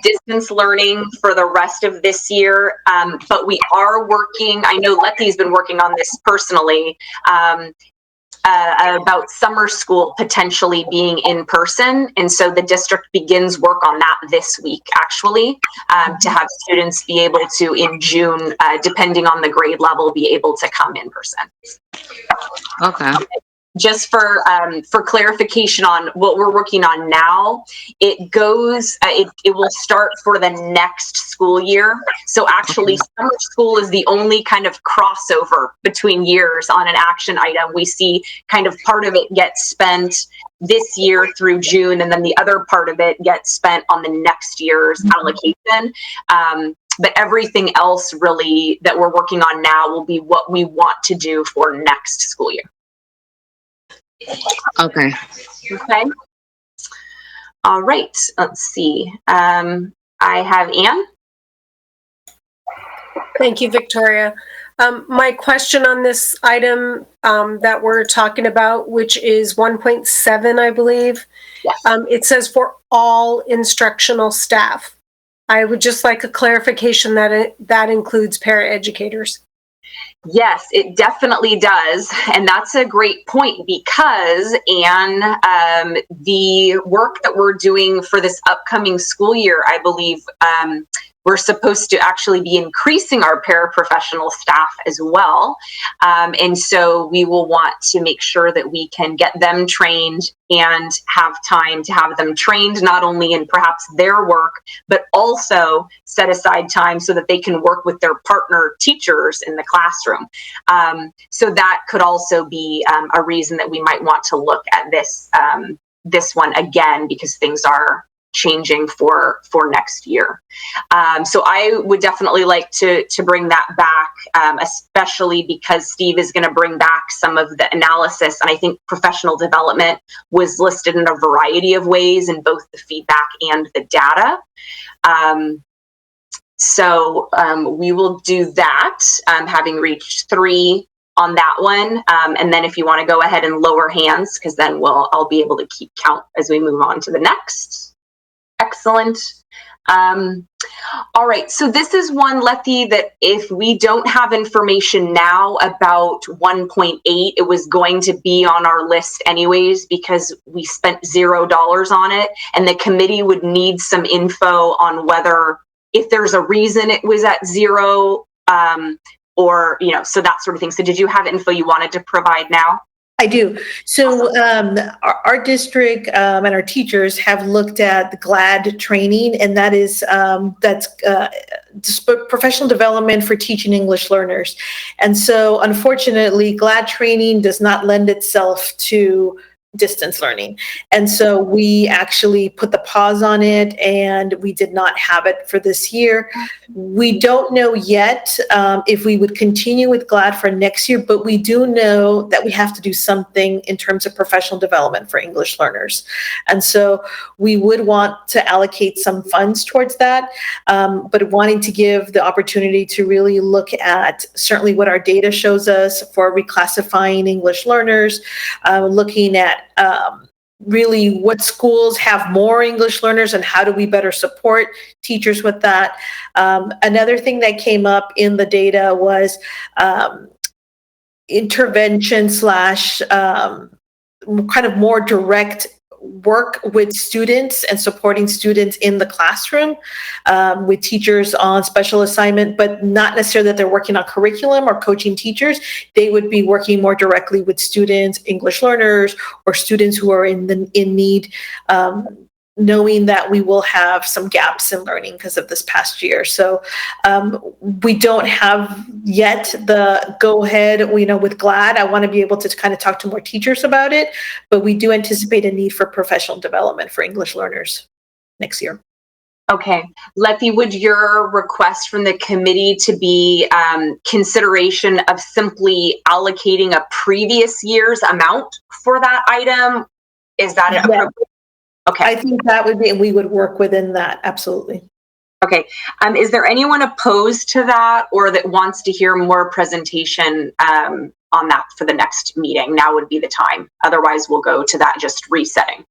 distance learning for the rest of this year, but we are working, I know Letty's been working on this personally, about summer school potentially being in person. And so the district begins work on that this week, actually, to have students be able to, in June, depending on the grade level, be able to come in person. Okay. Just for clarification on what we're working on now, it will start for the next school year. So actually, summer school is the only kind of crossover between years on an action item. We see kind of part of it gets spent this year through June, and then the other part of it gets spent on the next year's allocation. But everything else really that we're working on now will be what we want to do for next school year. Okay. Okay. All right. Let's see. I have Anne. Thank you, Victoria. My question on this item that we're talking about, which is 1.7, I believe, Yes. It says for all instructional staff. I would just like a clarification that that includes paraeducators. Yes, it definitely does. And that's a great point because, Anne, the work that we're doing for this upcoming school year, I believe we're supposed to actually be increasing our paraprofessional staff as well. And so we will want to make sure that we can get them trained and have time to have them trained, not only in perhaps their work, but also set aside time so that they can work with their partner teachers in the classroom. So that could also be a reason that we might want to look at this one again, because things are changing for next year. So I would definitely like to bring that back, especially because Steve is going to bring back some of the analysis. And I think professional development was listed in a variety of ways in both the feedback and the data. So we will do that, having reached 3 on that one. And then if you want to go ahead and lower hands, because then I'll be able to keep count as we move on to the next. Excellent. All right, so this is one, Letty, that if we don't have information now about 1.8, it was going to be on our list anyways because we spent $0 on it, and the committee would need some info on whether, if there's a reason it was at 0, or, so that sort of thing. So did you have info you wanted to provide now? I do. So our district and our teachers have looked at the GLAD training, and that is that's professional development for teaching English learners. And so unfortunately, GLAD training does not lend itself to distance learning. And so we actually put the pause on it, and we did not have it for this year. We don't know yet if we would continue with GLAD for next year, but we do know that we have to do something in terms of professional development for English learners. And so we would want to allocate some funds towards that, but wanting to give the opportunity to really look at certainly what our data shows us for reclassifying English learners, looking at really what schools have more English learners and how do we better support teachers with that. Another thing that came up in the data was intervention slash kind of more direct work with students and supporting students in the classroom with teachers on special assignment, but not necessarily that they're working on curriculum or coaching teachers. They would be working more directly with students, English learners, or students who are in need, knowing that we will have some gaps in learning because of this past year. So we don't have yet the go ahead, with GLAD. I want to be able to kind of talk to more teachers about it, but we do anticipate a need for professional development for English learners next year. Okay. Letty, would your request from the committee to be consideration of simply allocating a previous year's amount for that item? Is that appropriate? Okay. I think that would be, and we would work within that, absolutely. Okay. Is there anyone opposed to that or that wants to hear more presentation on that for the next meeting? Now would be the time. Otherwise, we'll go to that just resetting.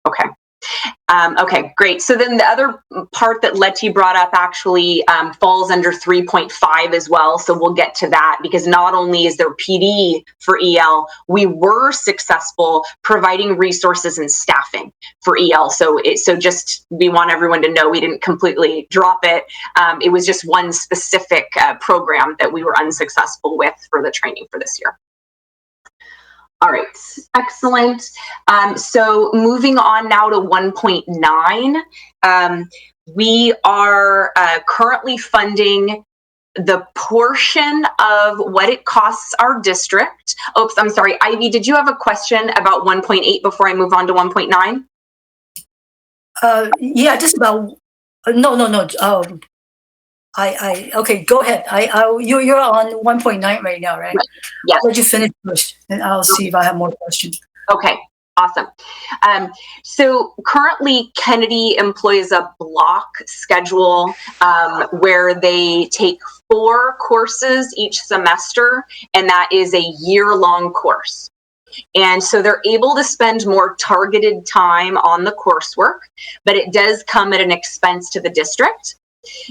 Okay. Okay, great. So then the other part that Letty brought up actually falls under 3.5 as well. So we'll get to that because not only is there PD for EL, we were successful providing resources and staffing for EL. So just we want everyone to know we didn't completely drop it. It was just one specific program that we were unsuccessful with for the training for this year. All right, excellent. So moving on now to 1.9, we are currently funding the portion of what it costs our district. Oops, I'm sorry. Ivy, did you have a question about 1.8 before I move on to 1.9? Yeah, just about, no. Okay, go ahead. You're on 1.9 right now, right? Yes. I'll let you finish first, and I'll see if I have more questions. Okay, awesome. So currently Kennedy employs a block schedule where they take 4 courses each semester, and that is a year-long course. And so they're able to spend more targeted time on the coursework, but it does come at an expense to the district.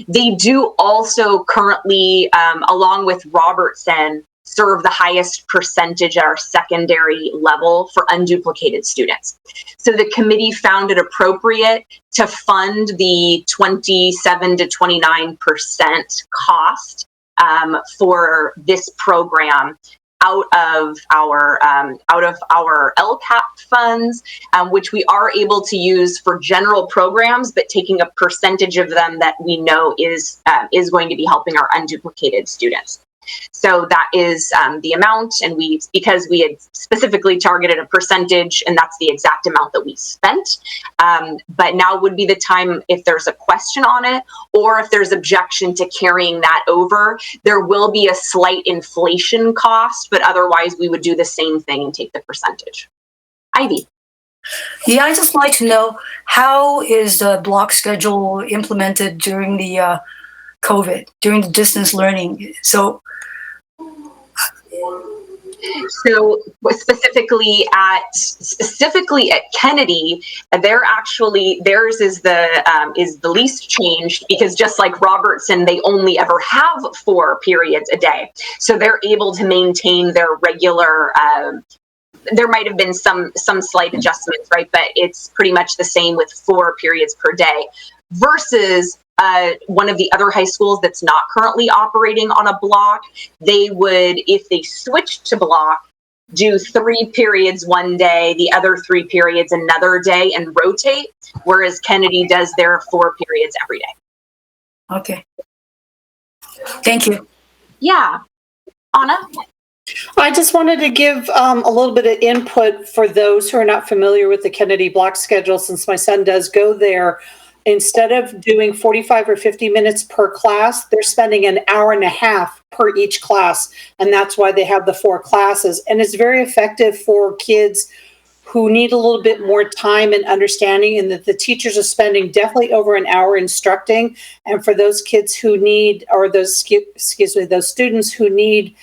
They do also currently, along with Robertson, serve the highest percentage at our secondary level for unduplicated students. So the committee found it appropriate to fund the 27 to 29% cost for this program out of our LCAAC funds, which we are able to use for general programs, but taking a percentage of them that we know is going to be helping our unduplicated students. So that is the amount, and because we had specifically targeted a percentage, and that's the exact amount that we spent. But now would be the time if there's a question on it, or if there's objection to carrying that over. There will be a slight inflation cost, but otherwise we would do the same thing and take the percentage. Ivy. Yeah, I just like to know, how is the block schedule implemented during the COVID, during the distance learning? So specifically at Kennedy, theirs is the least changed, because just like Robertson, they only ever have 4 periods a day. So they're able to maintain their regular, there might have been some slight adjustments, right? But it's pretty much the same with 4 periods per day versus one of the other high schools that's not currently operating on a block. They would, if they switched to block, do 3 periods one day, the other 3 periods another day, and rotate, whereas Kennedy does their 4 periods every day. Okay. Thank you. Yeah. Anna? I just wanted to give a little bit of input for those who are not familiar with the Kennedy block schedule, since my son does go there. Instead of doing 45 or 50 minutes per class, they're spending an hour and a half per each class. And that's why they have the 4 classes. And it's very effective for kids who need a little bit more time and understanding, and that the teachers are spending definitely over an hour instructing. And for those kids who need, or those students who need,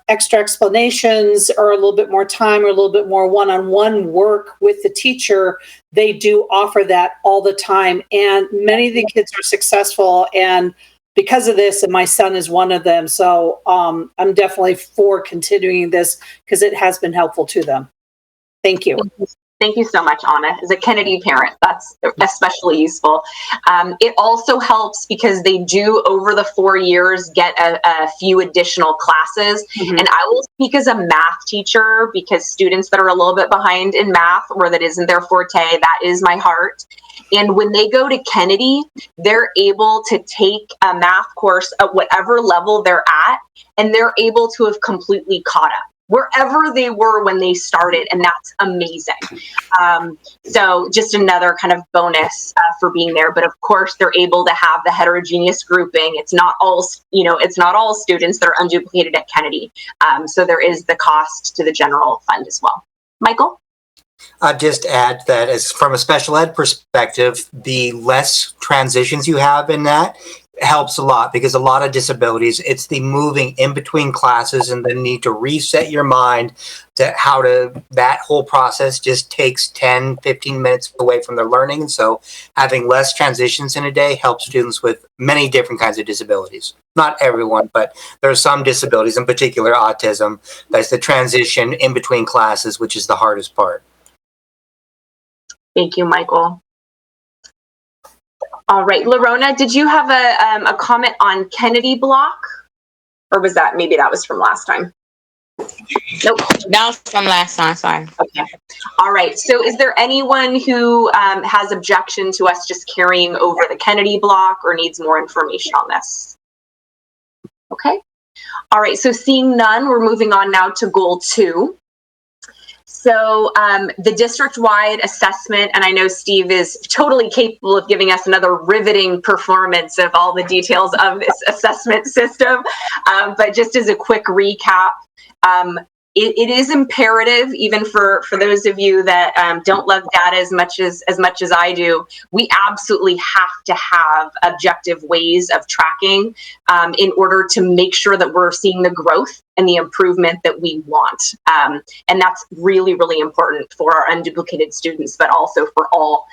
extra explanations or a little bit more time or a little bit more one-on-one work with the teacher, they do offer that all the time. And many of the kids are successful, and because of this, and my son is one of them. So I'm definitely for continuing this because it has been helpful to them. Thank you. Thank you so much, Anna. As a Kennedy parent, that's especially useful. It also helps because they do, over the 4 years, get a few additional classes. Mm-hmm. And I will speak as a math teacher, because students that are a little bit behind in math, or that isn't their forte, that is my heart. And when they go to Kennedy, they're able to take a math course at whatever level they're at, and they're able to have completely caught up wherever they were when they started, and that's amazing. So just another kind of bonus for being there. But of course, they're able to have the heterogeneous grouping. It's not all, it's not all students that are unduplicated at Kennedy. So there is the cost to the general fund as well. Michael? I'll just add that as from a special ed perspective, the less transitions you have in that helps a lot, because a lot of disabilities, it's the moving in between classes and the need to reset your mind to that whole process just takes 10, 15 minutes away from their learning. And so having less transitions in a day helps students with many different kinds of disabilities. Not everyone, but there are some disabilities, in particular autism, that's the transition in between classes, which is the hardest part. Thank you, Michael. All right, Lorona, did you have a comment on Kennedy block? Or was that, maybe that was from last time? Nope. That was from last time, sorry. Okay. All right, so is there anyone who has objection to us just carrying over the Kennedy block or needs more information on this? Okay. All right, so seeing none, we're moving on now to goal 2. So the district-wide assessment, and I know Steve is totally capable of giving us another riveting performance of all the details of this assessment system, but just as a quick recap, it is imperative, even for those of you that don't love data as much as I do, we absolutely have to have objective ways of tracking in order to make sure that we're seeing the growth and the improvement that we want. And that's really, really important for our unduplicated students, but also for all.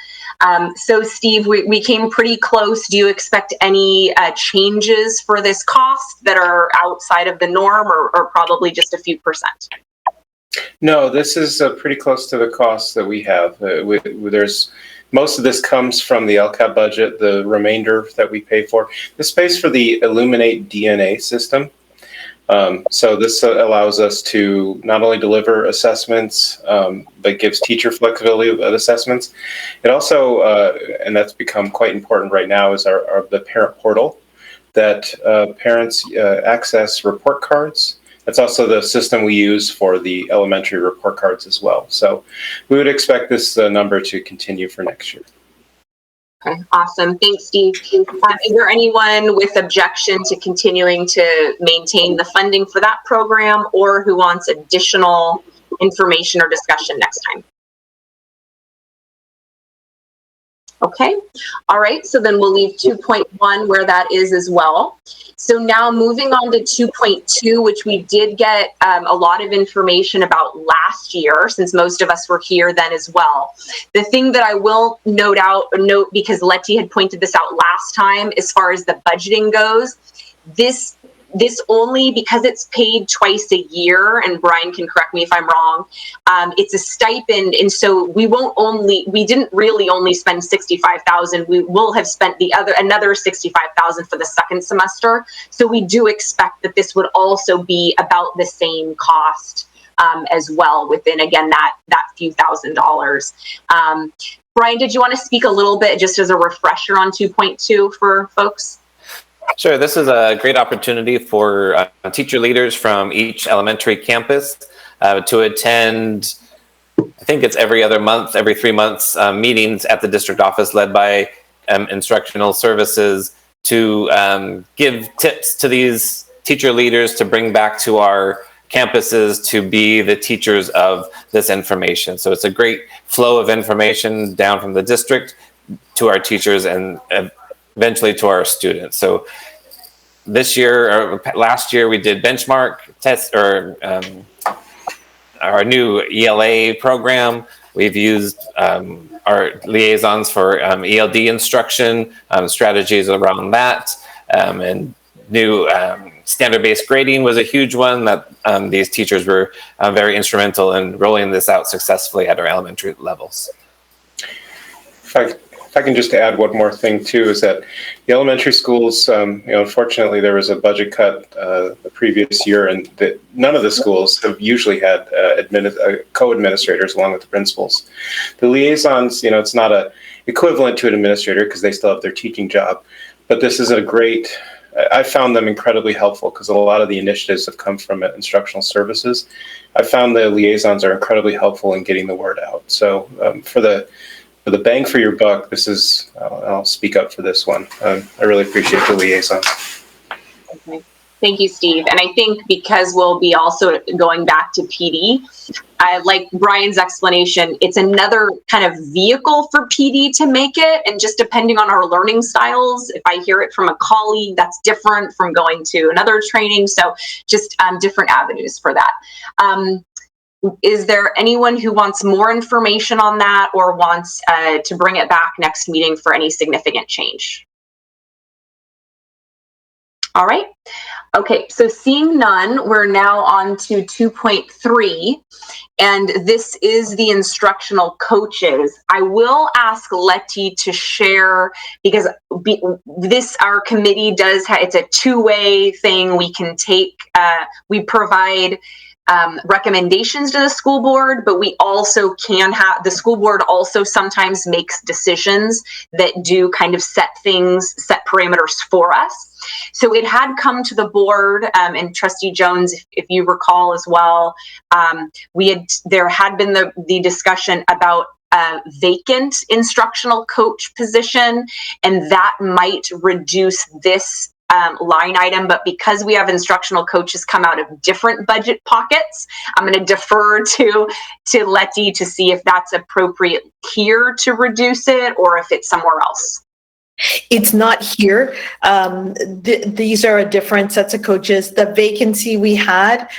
So Steve, we came pretty close. Do you expect any changes for this cost that are outside of the norm, or probably just a few percent? No, this is pretty close to the costs that we have. There's most of this comes from the LCAAC budget, the remainder that we pay for. This pays for the Illuminate DNA system. So this allows us to not only deliver assessments, but gives teacher flexibility of assessments. It also, and that's become quite important right now, is the parent portal that parents access report cards. That's also the system we use for the elementary report cards as well. So we would expect this number to continue for next year. Okay, awesome. Thanks, Steve. Is there anyone with objection to continuing to maintain the funding for that program, or who wants additional information or discussion next time? Okay, all right, so then we'll leave 2.1 where that is as well. So now moving on to 2.2, which we did get a lot of information about last year, since most of us were here then as well. The thing that I will note, because Letty had pointed this out last time, as far as the budgeting goes, this only, because it's paid twice a year, and Brian can correct me if I'm wrong, it's a stipend, and so we didn't really only spend $65,000. We will have spent another $65,000 for the second semester. So we do expect that this would also be about the same cost as well, within, again, that few $1,000s. Brian, did you want to speak a little bit just as a refresher on 2.2 for folks? Sure, this is a great opportunity for teacher leaders from each elementary campus to attend, I think it's every other month, every 3 months, meetings at the district office led by instructional services to give tips to these teacher leaders to bring back to our campuses to be the teachers of this information. So it's a great flow of information down from the district to our teachers and eventually to our students. So this year or last year we did benchmark tests or our new ELA program. We've used our liaisons for ELD instruction, strategies around that, and new standard-based grading was a huge one that these teachers were very instrumental in rolling this out successfully at our elementary levels. If I can just add one more thing too, is that the elementary schools, unfortunately there was a budget cut the previous year, and none of the schools have usually had co-administrators along with the principals. The liaisons, it's not a equivalent to an administrator because they still have their teaching job, but this is I found them incredibly helpful because a lot of the initiatives have come from instructional services. I found the liaisons are incredibly helpful in getting the word out. So for the bang for your buck, I'll speak up for this one. I really appreciate the liaisons. Okay. Thank you, Steve. And I think because we'll be also going back to PD, I like Brian's explanation. It's another kind of vehicle for PD to make it. And just depending on our learning styles, if I hear it from a colleague, that's different from going to another training. So just different avenues for that. Is there anyone who wants more information on that or wants to bring it back next meeting for any significant change? All right. Okay, so seeing none, we're now on to 2.3, and this is the instructional coaches. I will ask Letty to share, because our committee does it's a two-way thing. We can take, we provide recommendations to the school board, but we also can have, the school board also sometimes makes decisions that do kind of set parameters for us. So it had come to the board, and Trustee Jones, if you recall as well, there had been the discussion about a vacant instructional coach position, and that might reduce this line item, but because we have instructional coaches come out of different budget pockets, I'm going to defer to Letty to see if that's appropriate here to reduce it or if it's somewhere else. It's not here. These are a different sets of coaches. The vacancy we had,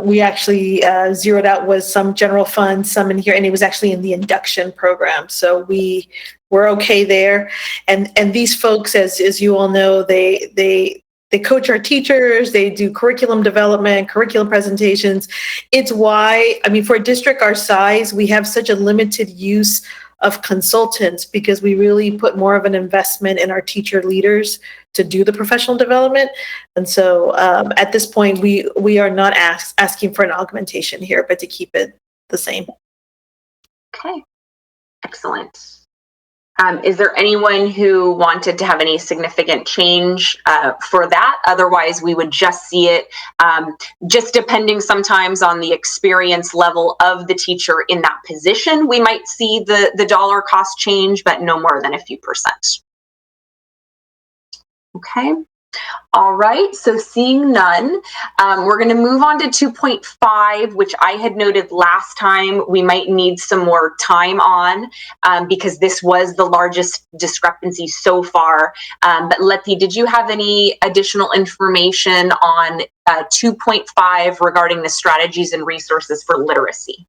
we actually zeroed out was some general fund, some in here, and it was actually in the induction program. So we're okay there. And these folks, as you all know, they coach our teachers, they do curriculum development, curriculum presentations. It's why, for a district our size, we have such a limited use of consultants because we really put more of an investment in our teacher leaders to do the professional development. And so at this point, we are not asking for an augmentation here, but to keep it the same. Okay, excellent. Is there anyone who wanted to have any significant change for that? Otherwise, we would just see it, just depending sometimes on the experience level of the teacher in that position. We might see the dollar cost change, but no more than a few percent. Okay. All right, so seeing none, we're going to move on to 2.5, which I had noted last time we might need some more time on because this was the largest discrepancy so far. But Letty, did you have any additional information on 2.5 regarding the strategies and resources for literacy?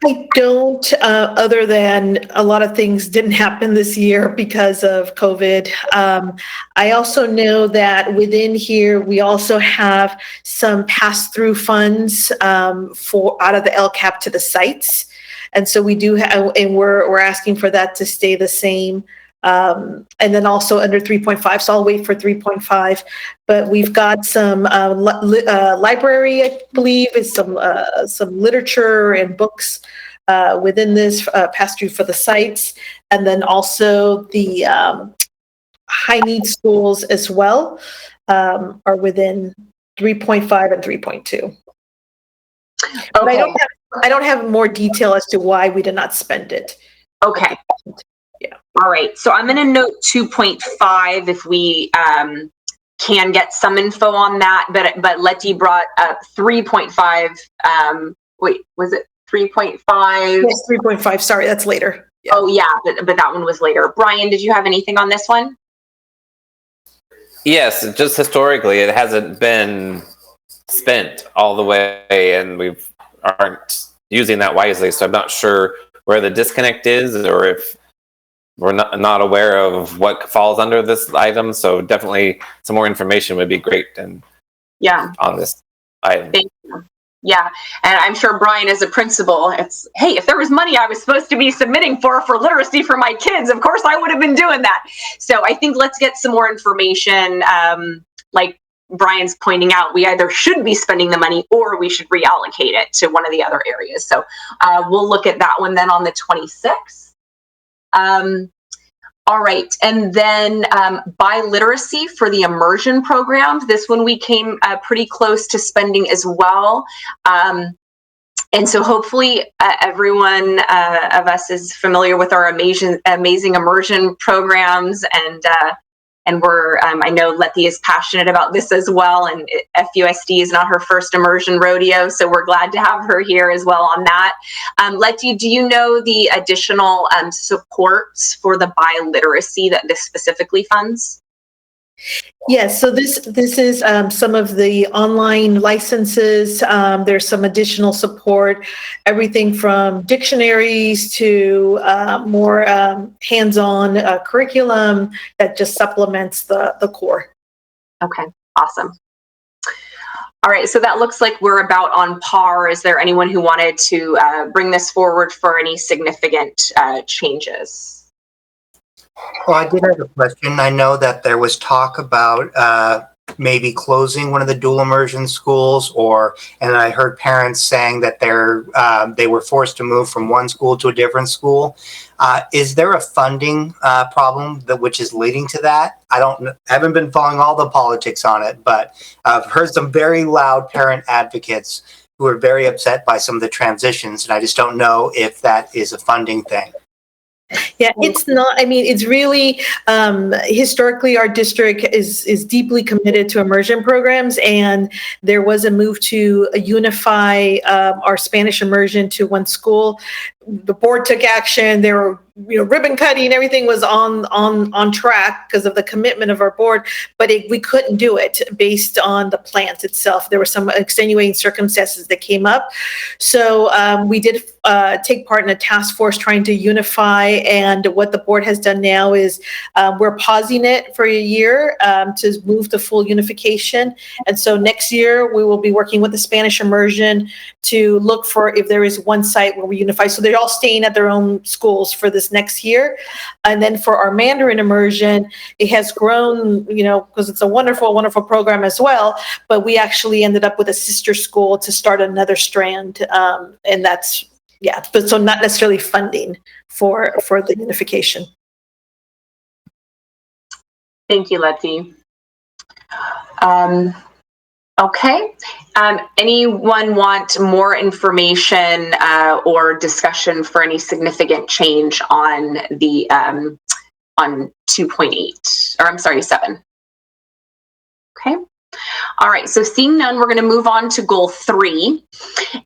I don't, other than a lot of things didn't happen this year because of COVID. I also know that within here, we also have some pass-through funds for out of the LCAAC to the sites. And so we do have, and we're asking for that to stay the same. And then also under 3.5, so I'll wait for 3.5, but we've got some library, I believe, is some literature and books within this pass through for the sites, and then also the high need schools as well are within 3.5 and 3.2. But Okay. I don't have more detail as to why we did not spend it. Okay. Yeah. All right. So I'm going to note 2.5 if we can get some info on that. But Letty brought up 3.5. Wait, was it 3.5? Yes, 3.5. Sorry, that's later. Yeah. Oh yeah, but that one was later. Brian, did you have anything on this one? Yes, just historically, it hasn't been spent all the way, and we aren't using that wisely. So I'm not sure where the disconnect is, or if we're not aware of what falls under this item. So definitely some more information would be great. And Yeah, on this item. thank you. Yeah, and I'm sure Brian, as a principal, it's, hey, if there was money I was supposed to be submitting for literacy for my kids, of course I would have been doing that. So I think let's get some more information. Like Brian's pointing out, we either should be spending the money or we should reallocate it to one of the other areas. So we'll look at that one then on the 26th. All right, and then biliteracy for the immersion programs. This one we came pretty close to spending as well. And so hopefully everyone of us is familiar with our amazing immersion programs, and we're, I know Letty is passionate about this as well, and FUSD is not her first immersion rodeo, so we're glad to have her here as well on that. Letty, do you know the additional supports for the biliteracy that this specifically funds? Yes, so this is some of the online licenses. There's some additional support, everything from dictionaries to more hands-on curriculum that just supplements the core. Okay, awesome. All right, so that looks like we're about on par. Is there anyone who wanted to bring this forward for any significant changes? Well, I did have a question. I know that there was talk about maybe closing one of the dual immersion schools, and I heard parents saying that they were forced to move from one school to a different school. Is there a funding problem which is leading to that? I haven't been following all the politics on it, but I've heard some very loud parent advocates who are very upset by some of the transitions, and I just don't know if that is a funding thing. Yeah, it's not. I mean, it's really historically our district is deeply committed to immersion programs, and there was a move to unify our Spanish immersion to one school. The board took action. There were, ribbon cutting. Everything was on track because of the commitment of our board, but we couldn't do it based on the plant itself. There were some extenuating circumstances that came up, so we did take part in a task force trying to unify. And what the board has done now is we're pausing it for a year to move to full unification. And so next year we will be working with the Spanish immersion to look for if there is one site where we unify. So they're all staying at their own schools for this next year. And then for our Mandarin immersion, it has grown, because it's a wonderful, wonderful program as well. But we actually ended up with a sister school to start another strand. And that's, but so not necessarily funding for the unification. Thank you, Letty. Okay. Anyone want more information or discussion for any significant change on the on 2.8, or I'm sorry, 7? Okay. All right, so seeing none, we're going to move on to goal 3.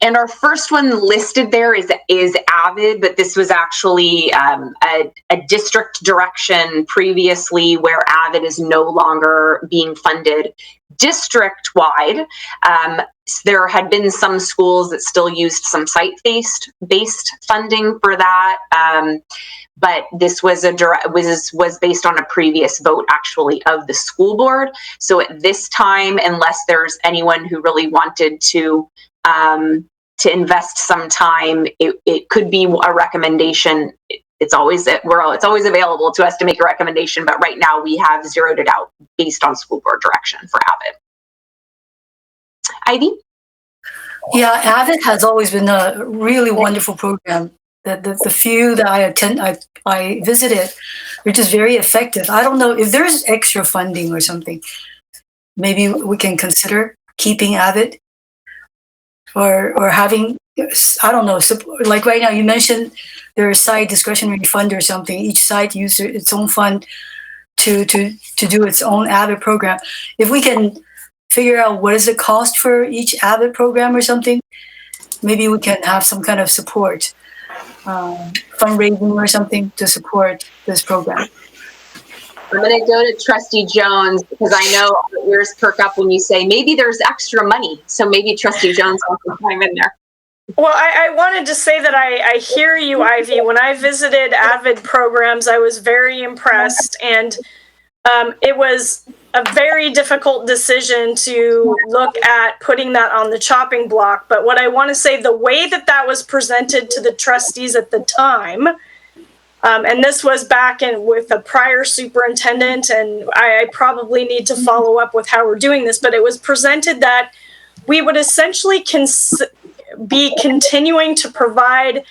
And our first one listed there is AVID, but this was actually a district direction previously where AVID is no longer being funded district-wide. There had been some schools that still used some site-based funding for that. But this was was based on a previous vote, actually, of the school board. So at this time, unless there's anyone who really wanted to invest some time, it could be a recommendation. It's always available to us to make a recommendation, but right now we have zeroed it out based on school board direction for AVID. Ivy? Yeah, AVID has always been a really wonderful program. The few that I visited, they're just very effective. I don't know if there's extra funding or something. Maybe we can consider keeping Avid or having, I don't know, like right now you mentioned there's a site discretionary fund or something. Each site uses its own fund to do its own Avid program. If we can figure out what is the cost for each Avid program or something, maybe we can have some kind of support, fundraising or something to support this program. I'm going to go to Trustee Jones because I know our ears perk up when you say maybe there's extra money. So maybe Trustee Jones wants to climb in there. Well, I wanted to say that I hear you, Ivy. When I visited Avid programs, I was very impressed, and it was a very difficult decision to look at putting that on the chopping block. But what I want to say, the way that that was presented to the trustees at the time, and this was back with a prior superintendent, and I probably need to follow up with how we're doing this, but it was presented that we would essentially be continuing to provide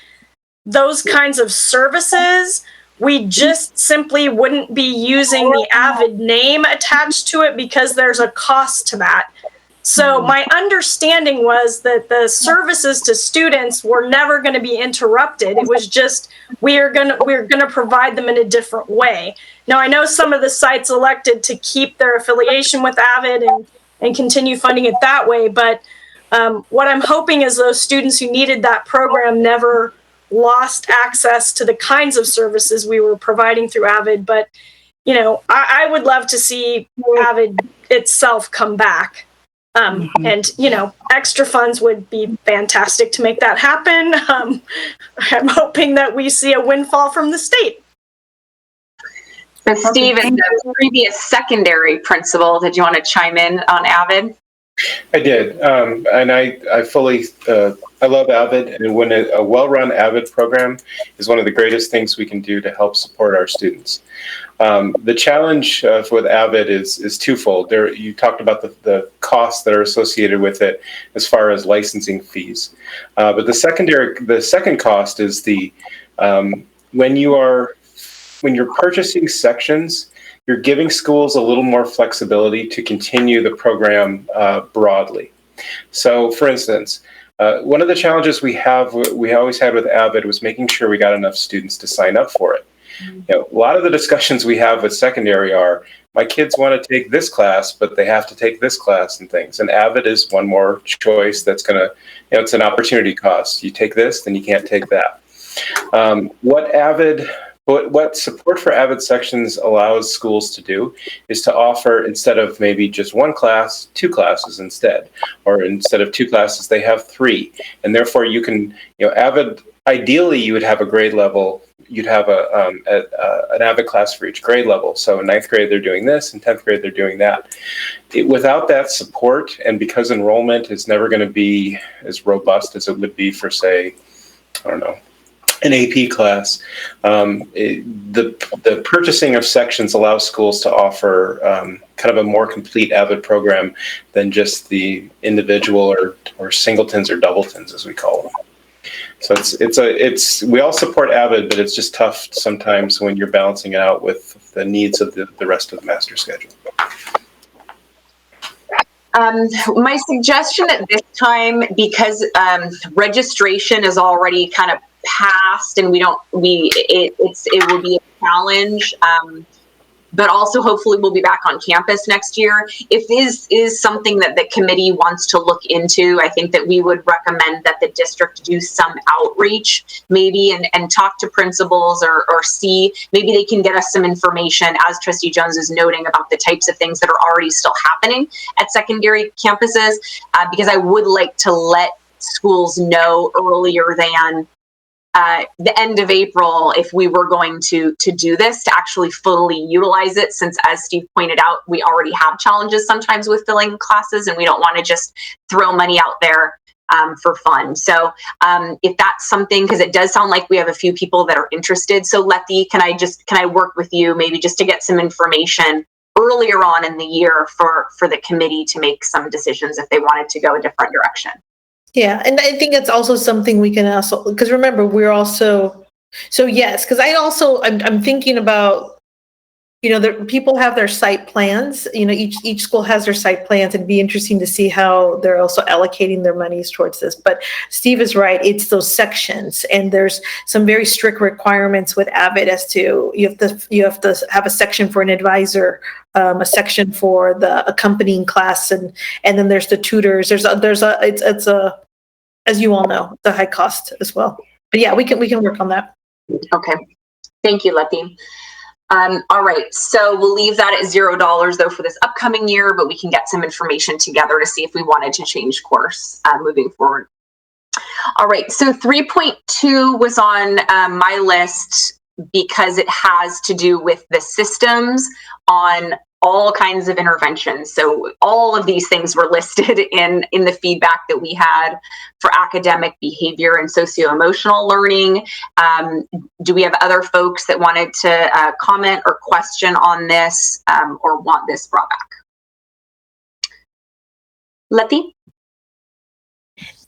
those kinds of services. We just simply wouldn't be using the Avid name attached to it because there's a cost to that. So my understanding was that the services to students were never going to be interrupted. It was just we're going to provide them in a different way. Now I know some of the sites elected to keep their affiliation with Avid and continue funding it that way, but what I'm hoping is those students who needed that program never lost access to the kinds of services we were providing through Avid. But, you know, I would love to see Avid itself come back. And, you know, extra funds would be fantastic to make that happen. I'm hoping that we see a windfall from the state. So Steve, as the previous secondary principal, did you want to chime in on Avid? I did, and I fully, I love Avid, and when a well-run Avid program is one of the greatest things we can do to help support our students. The challenge with Avid is twofold. You talked about the costs that are associated with it as far as licensing fees, but the second cost is when you're purchasing sections, you're giving schools a little more flexibility to continue the program broadly. So, for instance, one of the challenges we always had with Avid was making sure we got enough students to sign up for it. You know, a lot of the discussions we have with secondary are, my kids want to take this class, but they have to take this class and things. And Avid is one more choice that's going to, you know, it's an opportunity cost. You take this, then you can't take that. What support for Avid sections allows schools to do is to offer, instead of maybe just one class, 2 classes instead, or instead of 2 classes, they have 3. And therefore you can, you know, Avid, ideally you would have a grade level, you'd have an Avid class for each grade level. So in 9th grade, they're doing this, in 10th grade, they're doing that. Without that support, and because enrollment is never going to be as robust as it would be for, say, I don't know, an AP class, the purchasing of sections allows schools to offer kind of a more complete Avid program than just the individual or singletons or doubletons, as we call them. So we all support Avid, but it's just tough sometimes when you're balancing it out with the needs of the rest of the master schedule. My suggestion at this time, because registration is already kind of passed and it will be a challenge, but also hopefully we'll be back on campus next year. If this is something that the committee wants to look into, I think that we would recommend that the district do some outreach maybe and talk to principals or see, maybe they can get us some information, as Trustee Jones is noting, about the types of things that are already still happening at secondary campuses, because I would like to let schools know earlier than the end of April if we were going to do this, to actually fully utilize it, since, as Steve pointed out, we already have challenges sometimes with filling classes and we don't want to just throw money out there for fun. So if that's something, because it does sound like we have a few people that are interested. So Letty, can I work with you maybe just to get some information earlier on in the year for the committee to make some decisions if they wanted to go a different direction? Yeah, and I think it's also something we can also, because remember, we're also, so yes, because I'm thinking about, people have their site plans, each school has their site plans. It'd be interesting to see how they're also allocating their monies towards this. But Steve is right, it's those sections, and there's some very strict requirements with Avid as to, you have to have a section for an advisor, a section for the accompanying class, and then there's the tutors. It's a, as you all know, the high cost as well. But yeah, we can work on that. Okay. Thank you, Letty. All right, so we'll leave that at $0 though for this upcoming year, but we can get some information together to see if we wanted to change course moving forward. All right, so 3.2 was on my list because it has to do with the systems on all kinds of interventions. So all of these things were listed in the feedback that we had for academic behavior and socio-emotional learning. Do we have other folks that wanted to comment or question on this or want this brought back? Letty?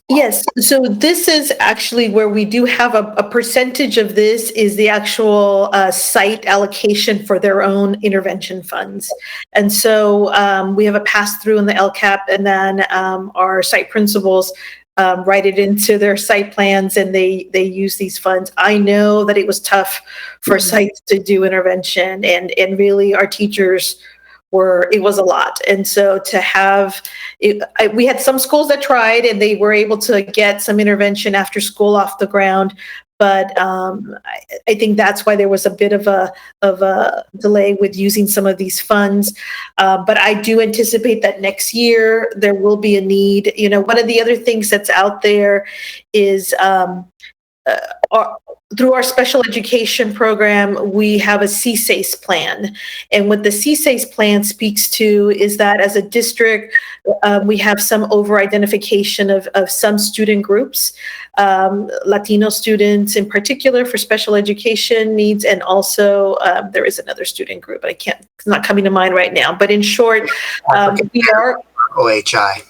Yes, so this is actually where we do have a percentage of this is the actual site allocation for their own intervention funds. And so we have a pass-through in the LCAAC, and then our site principals write it into their site plans, and they use these funds. I know that it was tough for sites to do intervention, and really our teachers it was a lot. And so to have we had some schools that tried, and they were able to get some intervention after school off the ground. But I think that's why there was a bit of a delay with using some of these funds. But I do anticipate that next year there will be a need. One of the other things that's out there is through our special education program, we have a CSACE plan. And what the CSACE plan speaks to is that as a district, we have some over-identification of some student groups, Latino students in particular for special education needs, and also there is another student group, but it's not coming to mind right now. But in short, we are OHI.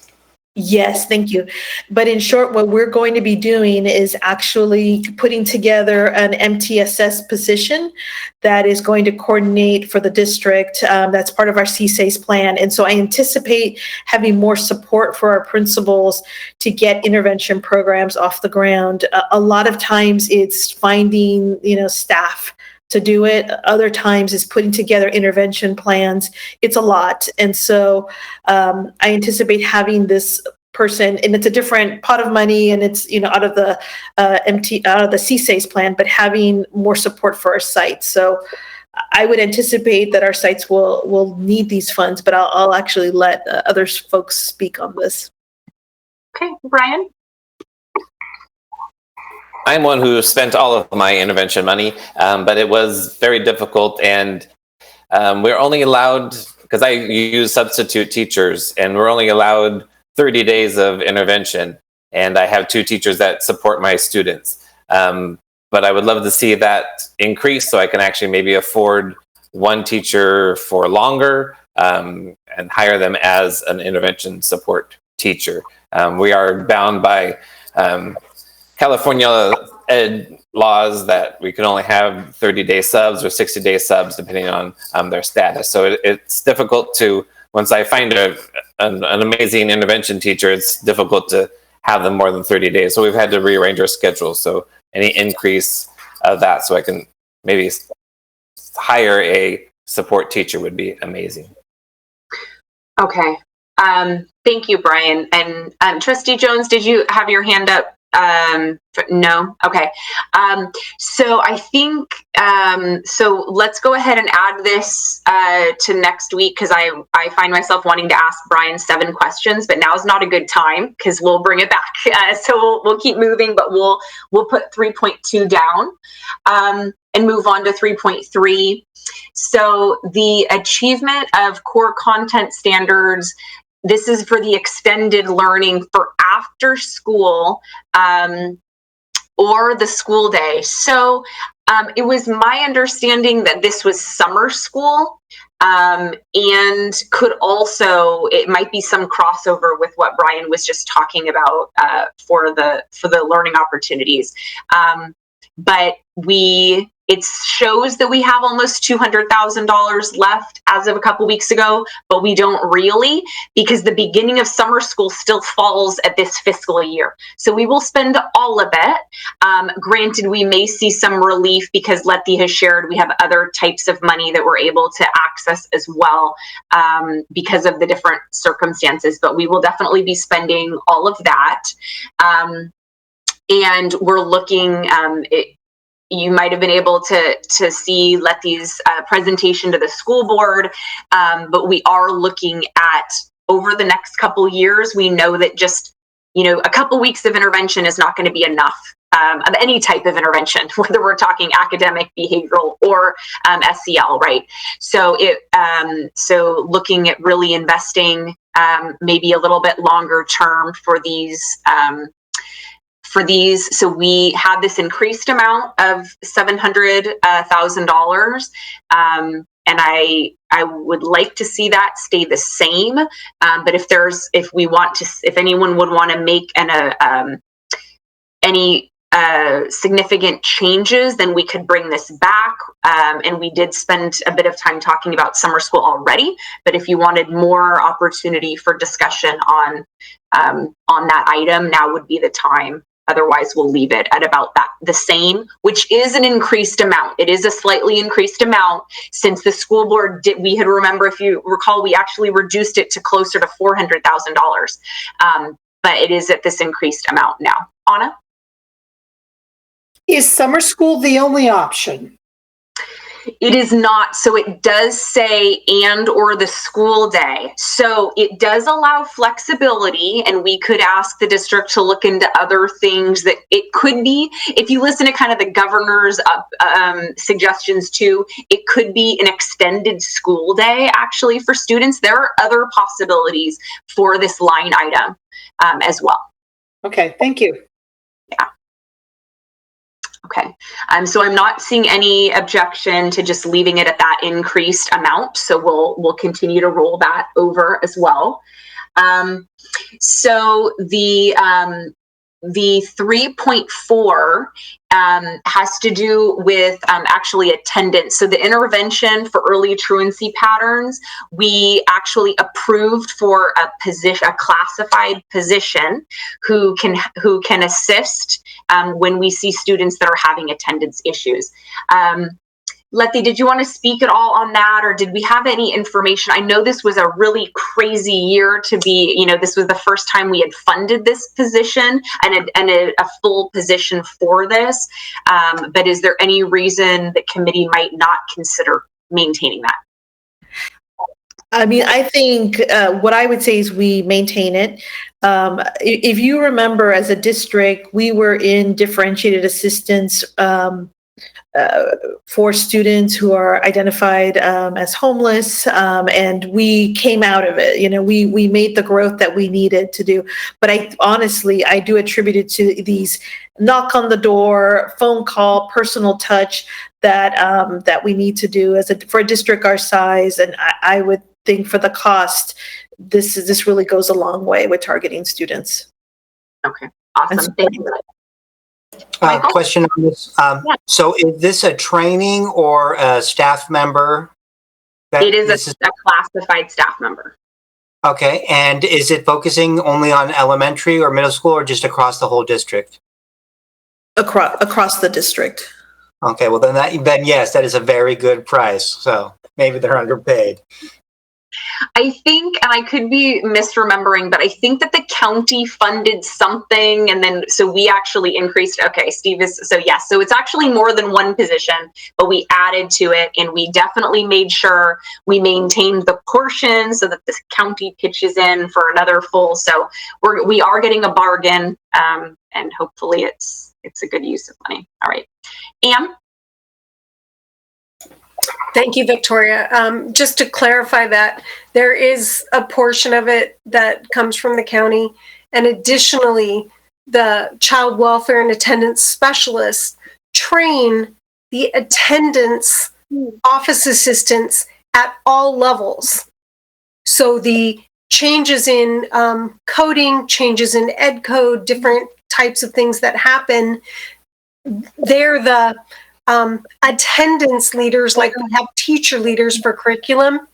Yes, thank you. But in short, what we're going to be doing is actually putting together an MTSS position that is going to coordinate for the district. That's part of our CSACE plan. And so I anticipate having more support for our principals to get intervention programs off the ground. A lot of times it's finding, staff to do it. Other times is putting together intervention plans. It's a lot. And so I anticipate having this person, and it's a different pot of money, and it's, out of the out of the CSACE plan, but having more support for our sites. So I would anticipate that our sites will need these funds, but I'll actually let other folks speak on this. Okay, Brian? I'm one who spent all of my intervention money, but it was very difficult, and we're only allowed, because I use substitute teachers, and we're only allowed 30 days of intervention, and I have 2 teachers that support my students. But I would love to see that increase so I can actually maybe afford 1 teacher for longer and hire them as an intervention support teacher. We are bound by California ed laws that we can only have 30-day subs or 60-day subs depending on their status. So it's difficult to, once I find an amazing intervention teacher, it's difficult to have them more than 30 days. So we've had to rearrange our schedule. So any increase of that so I can maybe hire a support teacher would be amazing. Okay. Thank you, Brian. And Trustee Jones, did you have your hand up? No? Okay. So I think, so let's go ahead and add this to next week, because I find myself wanting to ask Brian 7 questions, but now's not a good time because we'll bring it back. So we'll keep moving, but we'll put 3.2 down and move on to 3.3. So the achievement of core content standards, this is for the extended learning for after school or the school day. So it was my understanding that this was summer school, and could also, it might be some crossover with what Brian was just talking about for the learning opportunities. But it shows that we have almost $200,000 left as of a couple weeks ago, but we don't really, because the beginning of summer school still falls at this fiscal year. So we will spend all of it. Granted, we may see some relief because Letty has shared we have other types of money that we're able to access as well, because of the different circumstances, but we will definitely be spending all of that. And we're looking, you might have been able to see Letty's presentation to the school board, but we are looking at, over the next couple years, we know that just, a couple weeks of intervention is not going to be enough, of any type of intervention, whether we're talking academic, behavioral, or SEL, right? So so looking at really investing maybe a little bit longer term for these. So we have this increased amount of $700,000, and I would like to see that stay the same. But if anyone would want to make any significant changes, then we could bring this back. And we did spend a bit of time talking about summer school already. But if you wanted more opportunity for discussion on that item, now would be the time. Otherwise, we'll leave it at about the same, which is an increased amount. It is a slightly increased amount since the school board we had, remember, if you recall, we actually reduced it to closer to $400,000. But it is at this increased amount now. Anna? Is summer school the only option? It is not. So it does say and or the school day. So it does allow flexibility, and we could ask the district to look into other things that it could be. If you listen to kind of the governor's suggestions too, it could be an extended school day actually for students. There are other possibilities for this line item as well. Okay, thank you. Yeah. Okay, so I'm not seeing any objection to just leaving it at that increased amount. So we'll continue to roll that over as well. So the 3.4 has to do with actually attendance. So the intervention for early truancy patterns, we actually approved for a classified position who can assist when we see students that are having attendance issues. Letty, did you want to speak at all on that, or did we have any information? I know this was a really crazy year to be, this was the first time we had funded this position and a full position for this. But is there any reason the committee might not consider maintaining that? I mean, I think what I would say is we maintain it. If you remember, as a district, we were in differentiated assistance for students who are identified as homeless, and we came out of it. We made the growth that we needed to do. But I do attribute it to these knock on the door, phone call, personal touch that we need to do for a district our size. And I would think for the cost, this really goes a long way with targeting students. Okay, awesome. Thank you. Question on this. So is this a training or a staff member? It is a classified staff member. Okay, and is it focusing only on elementary or middle school, or just across the whole district? Across the district. Okay, well then yes, that is a very good price. So maybe they're underpaid. I think, and I could be misremembering, but I think that the county funded something, and then so we actually increased. Okay, Steve so it's actually more than one position, but we added to it, and we definitely made sure we maintained the portion so that the county pitches in for another full. So we are getting a bargain, and hopefully it's a good use of money. All right, Anne. Thank you, Victoria. Just to clarify that, there is a portion of it that comes from the county. And additionally, the child welfare and attendance specialists train the attendance office assistants at all levels. So the changes in coding, changes in ed code, different types of things that happen, they're the attendance leaders, like we have teacher leaders for curriculum.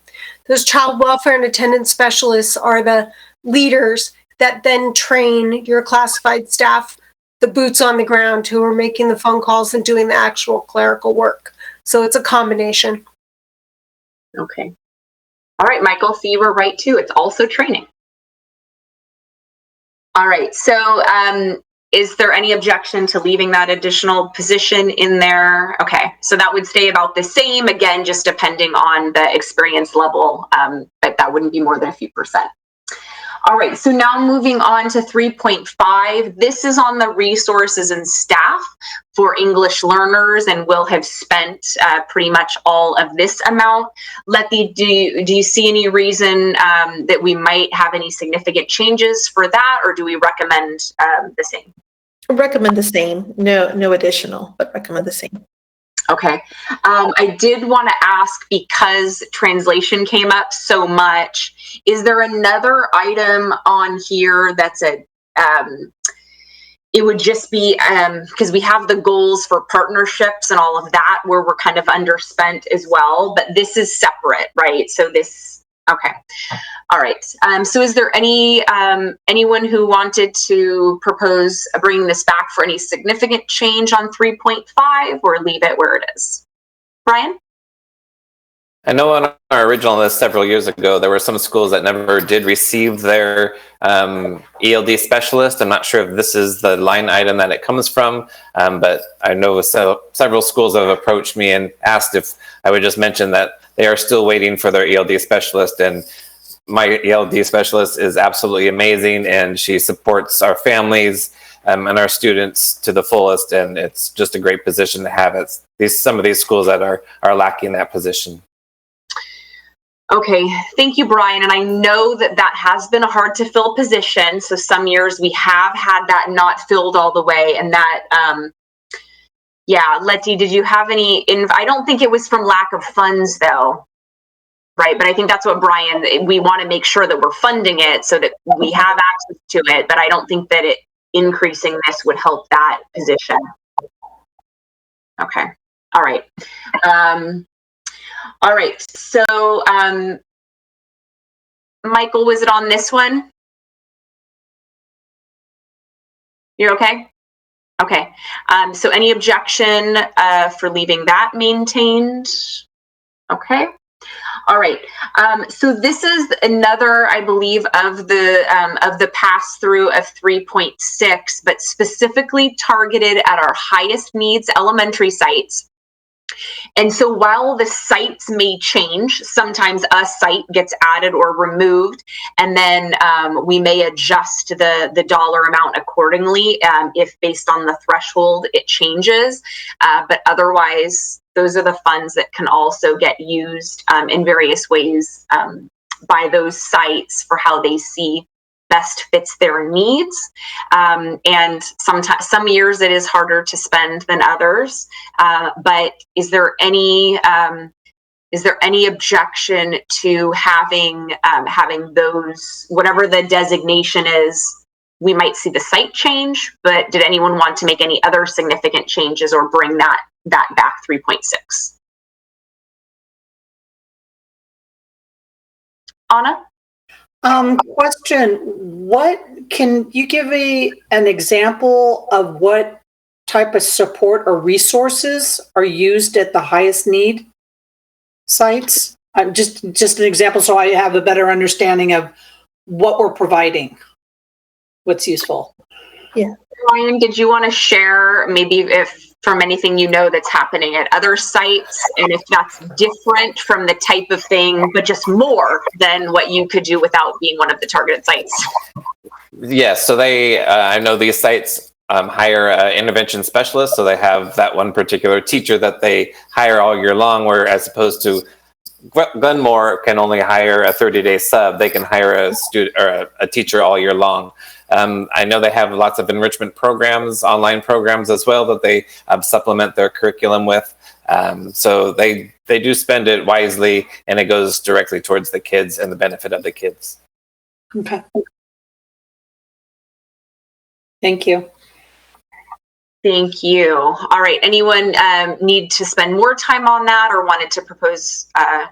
Those child welfare and attendance specialists are the leaders that then train your classified staff, the boots on the ground who are making the phone calls and doing the actual clerical work. So it's a combination. Okay. All right, Michael, so you were right too. It's also training. All right, so is there any objection to leaving that additional position in there? Okay, so that would stay about the same, again, just depending on the experience level, but that wouldn't be more than a few percent. All right, so now moving on to 3.5. This is on the resources and staff for English learners, and we'll have spent pretty much all of this amount. Letty, do you see any reason that we might have any significant changes for that, or do we recommend the same? Recommend the same. No additional, but recommend the same. Okay. I did want to ask, because translation came up so much, is there another item on here that's it would just be, because we have the goals for partnerships and all of that where we're kind of underspent as well, but this is separate, right? So this, okay. All right. So is there anyone who wanted to propose bringing this back for any significant change on 3.5, or leave it where it is? Brian? I know on our original list several years ago, there were some schools that never did receive their ELD specialist. I'm not sure if this is the line item that it comes from, but I know several schools have approached me and asked if I would just mention that they are still waiting for their ELD specialist, and my ELD specialist is absolutely amazing, and she supports our families and our students to the fullest, and it's just a great position to have. It's some of these schools that are lacking that position. Okay, thank you, Brian. And I know that that has been a hard to fill position. So some years we have had that not filled all the way, and that, yeah, Letty, did you have any, I don't think it was from lack of funds though. Right, but I think that's what Brian, we want to make sure that we're funding it so that we have access to it, but I don't think that increasing this would help that position. Okay, all right. All right, so Michael, was it on this one? You're okay? Okay, so any objection for leaving that maintained? Okay. All right. So this is another, I believe, of the pass through of 3.6, but specifically targeted at our highest needs elementary sites. And so while the sites may change, sometimes a site gets added or removed, and then we may adjust the dollar amount accordingly if based on the threshold it changes. But otherwise, those are the funds that can also get used in various ways by those sites for how they see best fits their needs. And sometimes, some years it is harder to spend than others. But is there any objection to having those, whatever the designation is? We might see the site change, but did anyone want to make any other significant changes or bring that back 3.6? Anna? Question, can you give an example of what type of support or resources are used at the highest need sites? Just an example so I have a better understanding of what we're providing, what's useful. Yeah. Ryan, did you want to share maybe if from anything you know that's happening at other sites, and if that's different from the type of thing, but just more than what you could do without being one of the targeted sites? Yes, so I know these sites hire intervention specialists, so they have that one particular teacher that they hire all year long, where as opposed to Glenmore can only hire a 30-day sub, they can hire a student or a teacher all year long. I know they have lots of enrichment programs, online programs as well, that they supplement their curriculum with. So they do spend it wisely, and it goes directly towards the kids and the benefit of the kids. Okay. Thank you. Thank you. All right. Anyone need to spend more time on that or wanted to propose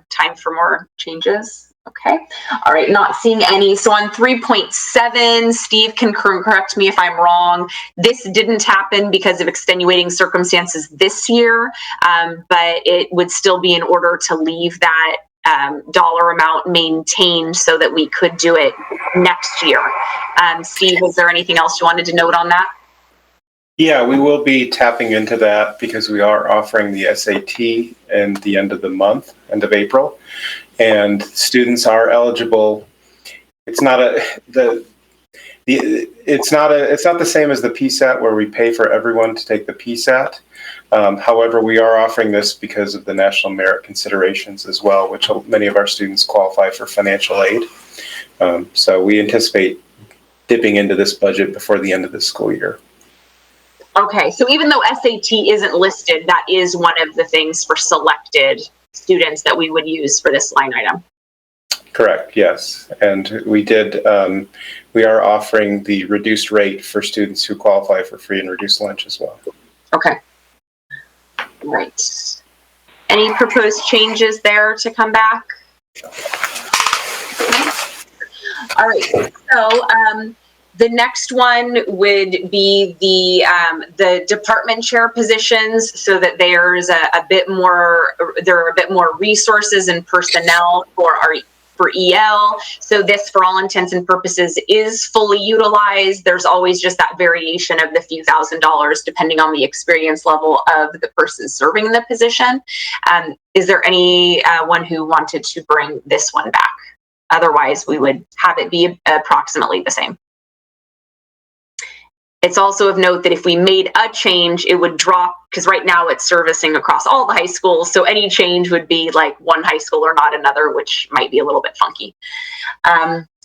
time for more changes? Okay. All right. Not seeing any. So on 3.7, Steve can correct me if I'm wrong. This didn't happen because of extenuating circumstances this year, but it would still be in order to leave that dollar amount maintained so that we could do it next year. Steve, is there anything else you wanted to note on that? Yeah, we will be tapping into that because we are offering the SAT at the end of the month, end of April, and students are eligible. It's not the same as the PSAT where we pay for everyone to take the PSAT. However, we are offering this because of the national merit considerations as well, which many of our students qualify for financial aid. So we anticipate dipping into this budget before the end of the school year. Okay, so even though SAT isn't listed, that is one of the things for selected students that we would use for this line item. Correct, yes. And we are offering the reduced rate for students who qualify for free and reduced lunch as well. Okay. Right. Any proposed changes there to come back? Okay. All right, so the next one would be the department chair positions, so that there are a bit more resources and personnel for EL. So this, for all intents and purposes, is fully utilized. There's always just that variation of the few $1,000s depending on the experience level of the person serving the position. Is there anyone who wanted to bring this one back? Otherwise, we would have it be approximately the same. It's also of note that if we made a change, it would drop, because right now it's servicing across all the high schools. So any change would be like one high school or not another, which might be a little bit funky.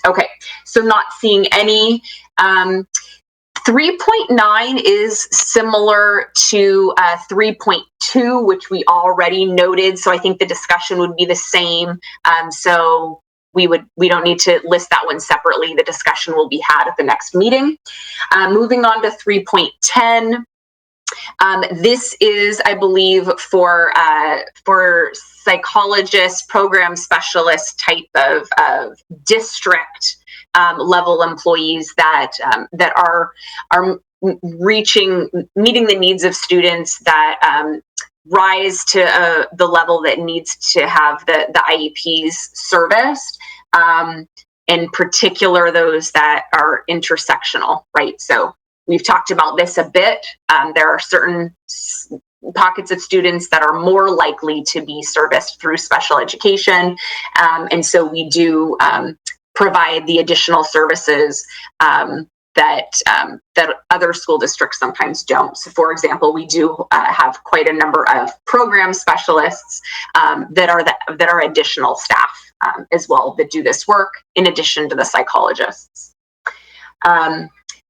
Okay, so not seeing any. 3.9 is similar to 3.2, which we already noted. So I think the discussion would be the same. So we don't need to list that one separately. The discussion will be had at the next meeting. Moving on to 3.10. This is, I believe, for psychologists, program specialists type of district level employees that are meeting the needs of students that rise to the level that needs to have the IEPs serviced, in particular those that are intersectional, right? So we've talked about this a bit. There are certain pockets of students that are more likely to be serviced through special education, and so we do provide the additional services that other school districts sometimes don't. So, for example, we do have quite a number of program specialists that are additional staff as well that do this work in addition to the psychologists.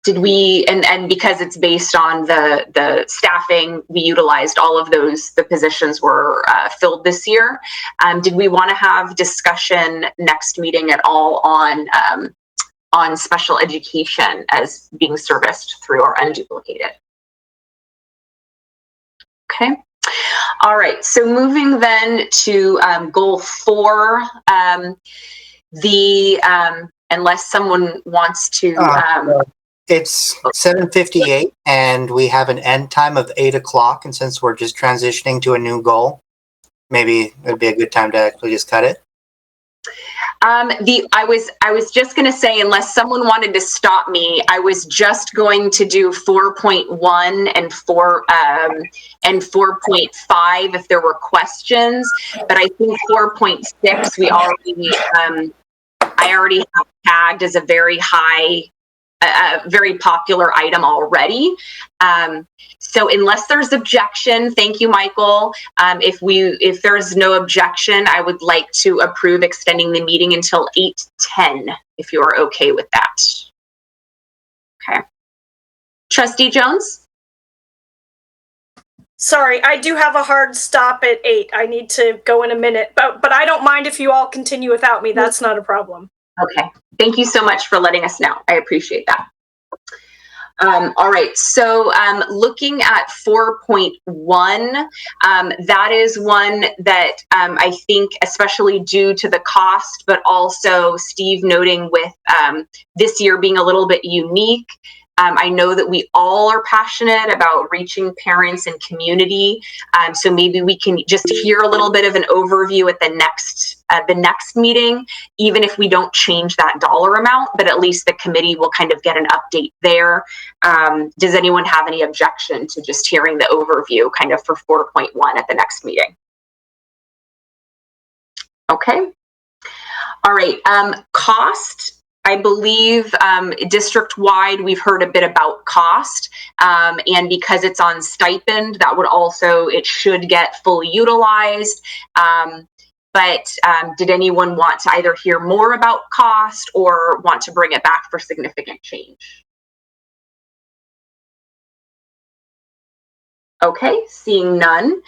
Did we, and because it's based on the staffing, we utilized all of those. The positions were filled this year. Did we want to have discussion next meeting at all on special education as being serviced through our unduplicated? Okay. All right. So moving then to goal 4, unless someone wants to. It's 7:58 and we have an end time of 8 o'clock. And since we're just transitioning to a new goal, maybe it'd be a good time to actually just cut it. I was just going to say, unless someone wanted to stop me, I was just going to do 4.1 and 4.5 if there were questions, but I think 4.6 I already have tagged as a very popular item already. So unless there's objection, thank you, Michael. If there's no objection, I would like to approve extending the meeting until 8:10, if you're okay with that. Okay. Trustee Jones? Sorry, I do have a hard stop at 8. I need to go in a minute, but I don't mind if you all continue without me. That's not a problem. Okay. Thank you so much for letting us know. I appreciate that. All right, so looking at 4.1, that is one that I think, especially due to the cost, but also Steve noting with this year being a little bit unique, I know that we all are passionate about reaching parents and community, so maybe we can just hear a little bit of an overview at the next meeting, even if we don't change that dollar amount, but at least the committee will kind of get an update there. Does anyone have any objection to just hearing the overview kind of for 4.1 at the next meeting? Okay. All right. Cost. I believe district-wide, we've heard a bit about cost, and because it's on stipend, that would also, it should get fully utilized. But did anyone want to either hear more about cost or want to bring it back for significant change? Okay, seeing none.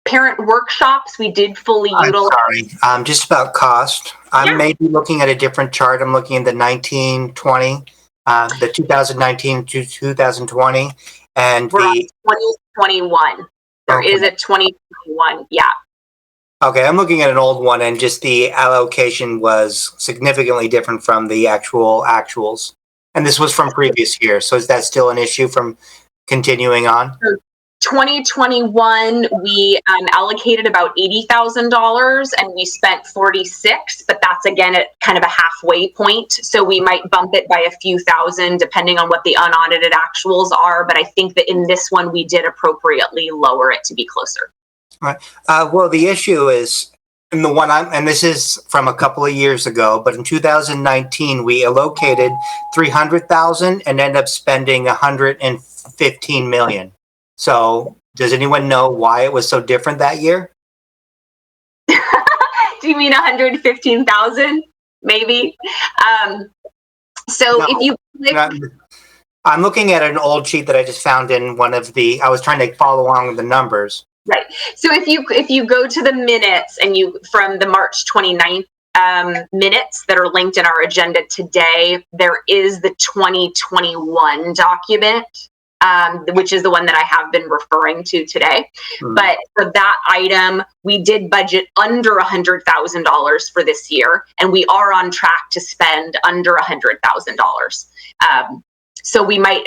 Parent workshops, we did fully utilize. Sorry, just about cost. I'm maybe looking at a different chart. I'm looking at the 1920, the 2019 to 2020, and We're the 2021. There is a 2021, yeah. Okay, I'm looking at an old one, and just the allocation was significantly different from the actuals. And this was from previous years. So is that still an issue from continuing on? 2021, we allocated about $80,000 and we spent 46, but that's again at kind of a halfway point. So we might bump it by a few thousand depending on what the unaudited actuals are. But I think that in this one, we did appropriately lower it to be closer. All right. Well, the issue is, in the one and this is from a couple of years ago, but in 2019, we allocated 300,000 and ended up spending 115 million. So does anyone know why it was so different that year? Do you mean 115,000? Maybe. So no, if you I'm looking at an old sheet that I just found in one of I was trying to follow along with the numbers. Right. So if you go to the minutes and from the March 29th minutes that are linked in our agenda today, there is the 2021 document, which is the one that I have been referring to today. Mm-hmm. But for that item, we did budget under $100,000 for this year, and we are on track to spend under $100,000. So we might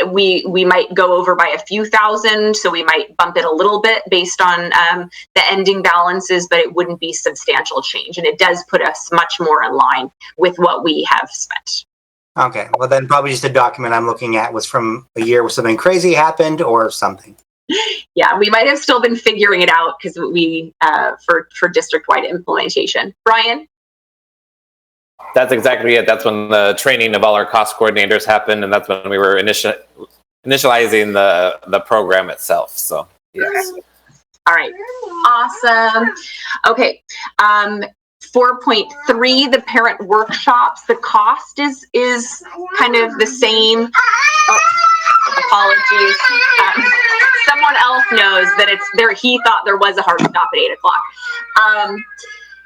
go over by a few thousand, so we might bump it a little bit based on the ending balances, but it wouldn't be substantial change. And it does put us much more in line with what we have spent. Okay, well then probably just the document I'm looking at was from a year where something crazy happened or something. Yeah, we might have still been figuring it out because we for district-wide implementation. Brian? That's exactly it. That's when the training of all our cost coordinators happened, and that's when we were initializing the program itself. So, yes. All right. Awesome. Okay. 4.3, the parent workshops. The cost is kind of the same. Oh, apologies. Someone else knows that it's there. He thought there was a hard stop at 8 o'clock.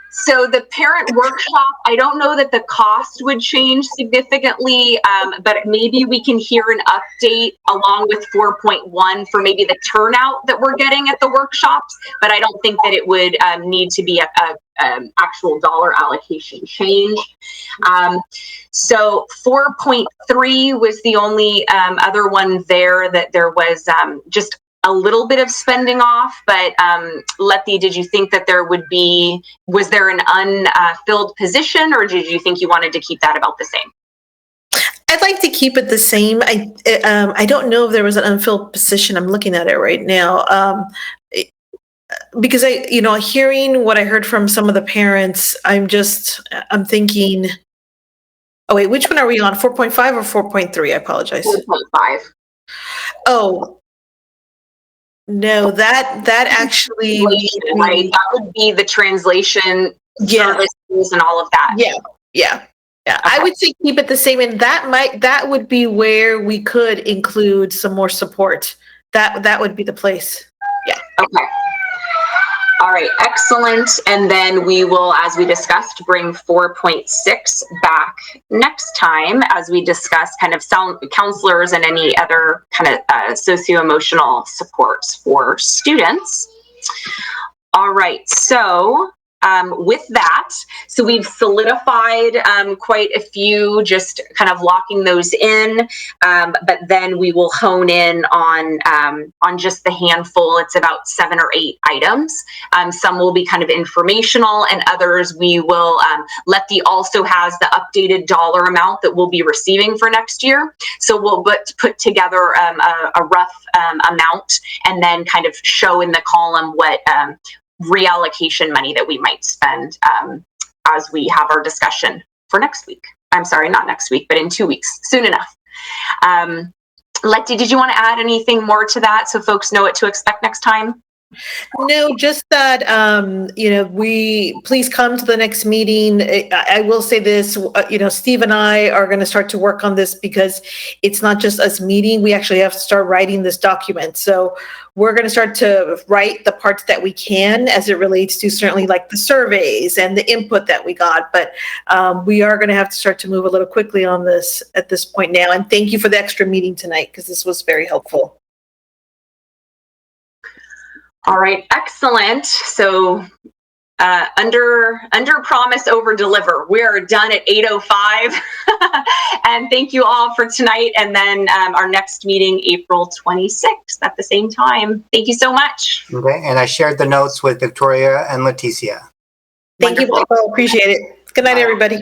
So the parent workshop, I don't know that the cost would change significantly, but maybe we can hear an update along with 4.1 for maybe the turnout that we're getting at the workshops, but I don't think that it would need to be a actual dollar allocation change. So 4.3 was the only other one there that there was just a little bit of spending off, but Letty, did you think that was there an unfilled position, or did you think you wanted to keep that about the same? I'd like to keep it the same. I don't know if there was an unfilled position. I'm looking at it right now. Because hearing what I heard from some of the parents, I'm thinking, oh wait, which one are we on? 4.5 or 4.3? I apologize. 4.5. Oh, no, that actually, right? That would be the translation services and all of that. Yeah. Yeah, I would say keep it the same, and that would be where we could include some more support. That would be the place. Yeah. Okay. All right, excellent. And then we will, as we discussed, bring 4.6 back next time as we discuss kind of counselors and any other kind of socio-emotional supports for students. All right, so with that, so we've solidified quite a few, just kind of locking those in, but then we will hone in on just the handful. It's about 7 or 8 items. Some will be kind of informational, and others we will Letty also has the updated dollar amount that we'll be receiving for next year. So we'll put together a rough amount and then kind of show in the column what reallocation money that we might spend as we have our discussion for next week. I'm sorry, not next week, but in 2 weeks, soon enough. Letty, did you want to add anything more to that so folks know what to expect next time? No, just that, we please come to the next meeting. I will say this, Steve and I are going to start to work on this because it's not just us meeting. We actually have to start writing this document. So we're going to start to write the parts that we can as it relates to certainly like the surveys and the input that we got. But we are going to have to start to move a little quickly on this at this point now. And thank you for the extra meeting tonight because this was very helpful. All right, excellent. So under promise, over deliver. We are done at 8:05. And thank you all for tonight. And then our next meeting, April 26th at the same time. Thank you so much. Okay, and I shared the notes with Victoria and Leticia. Thank you, people. Appreciate it. Good night, everybody.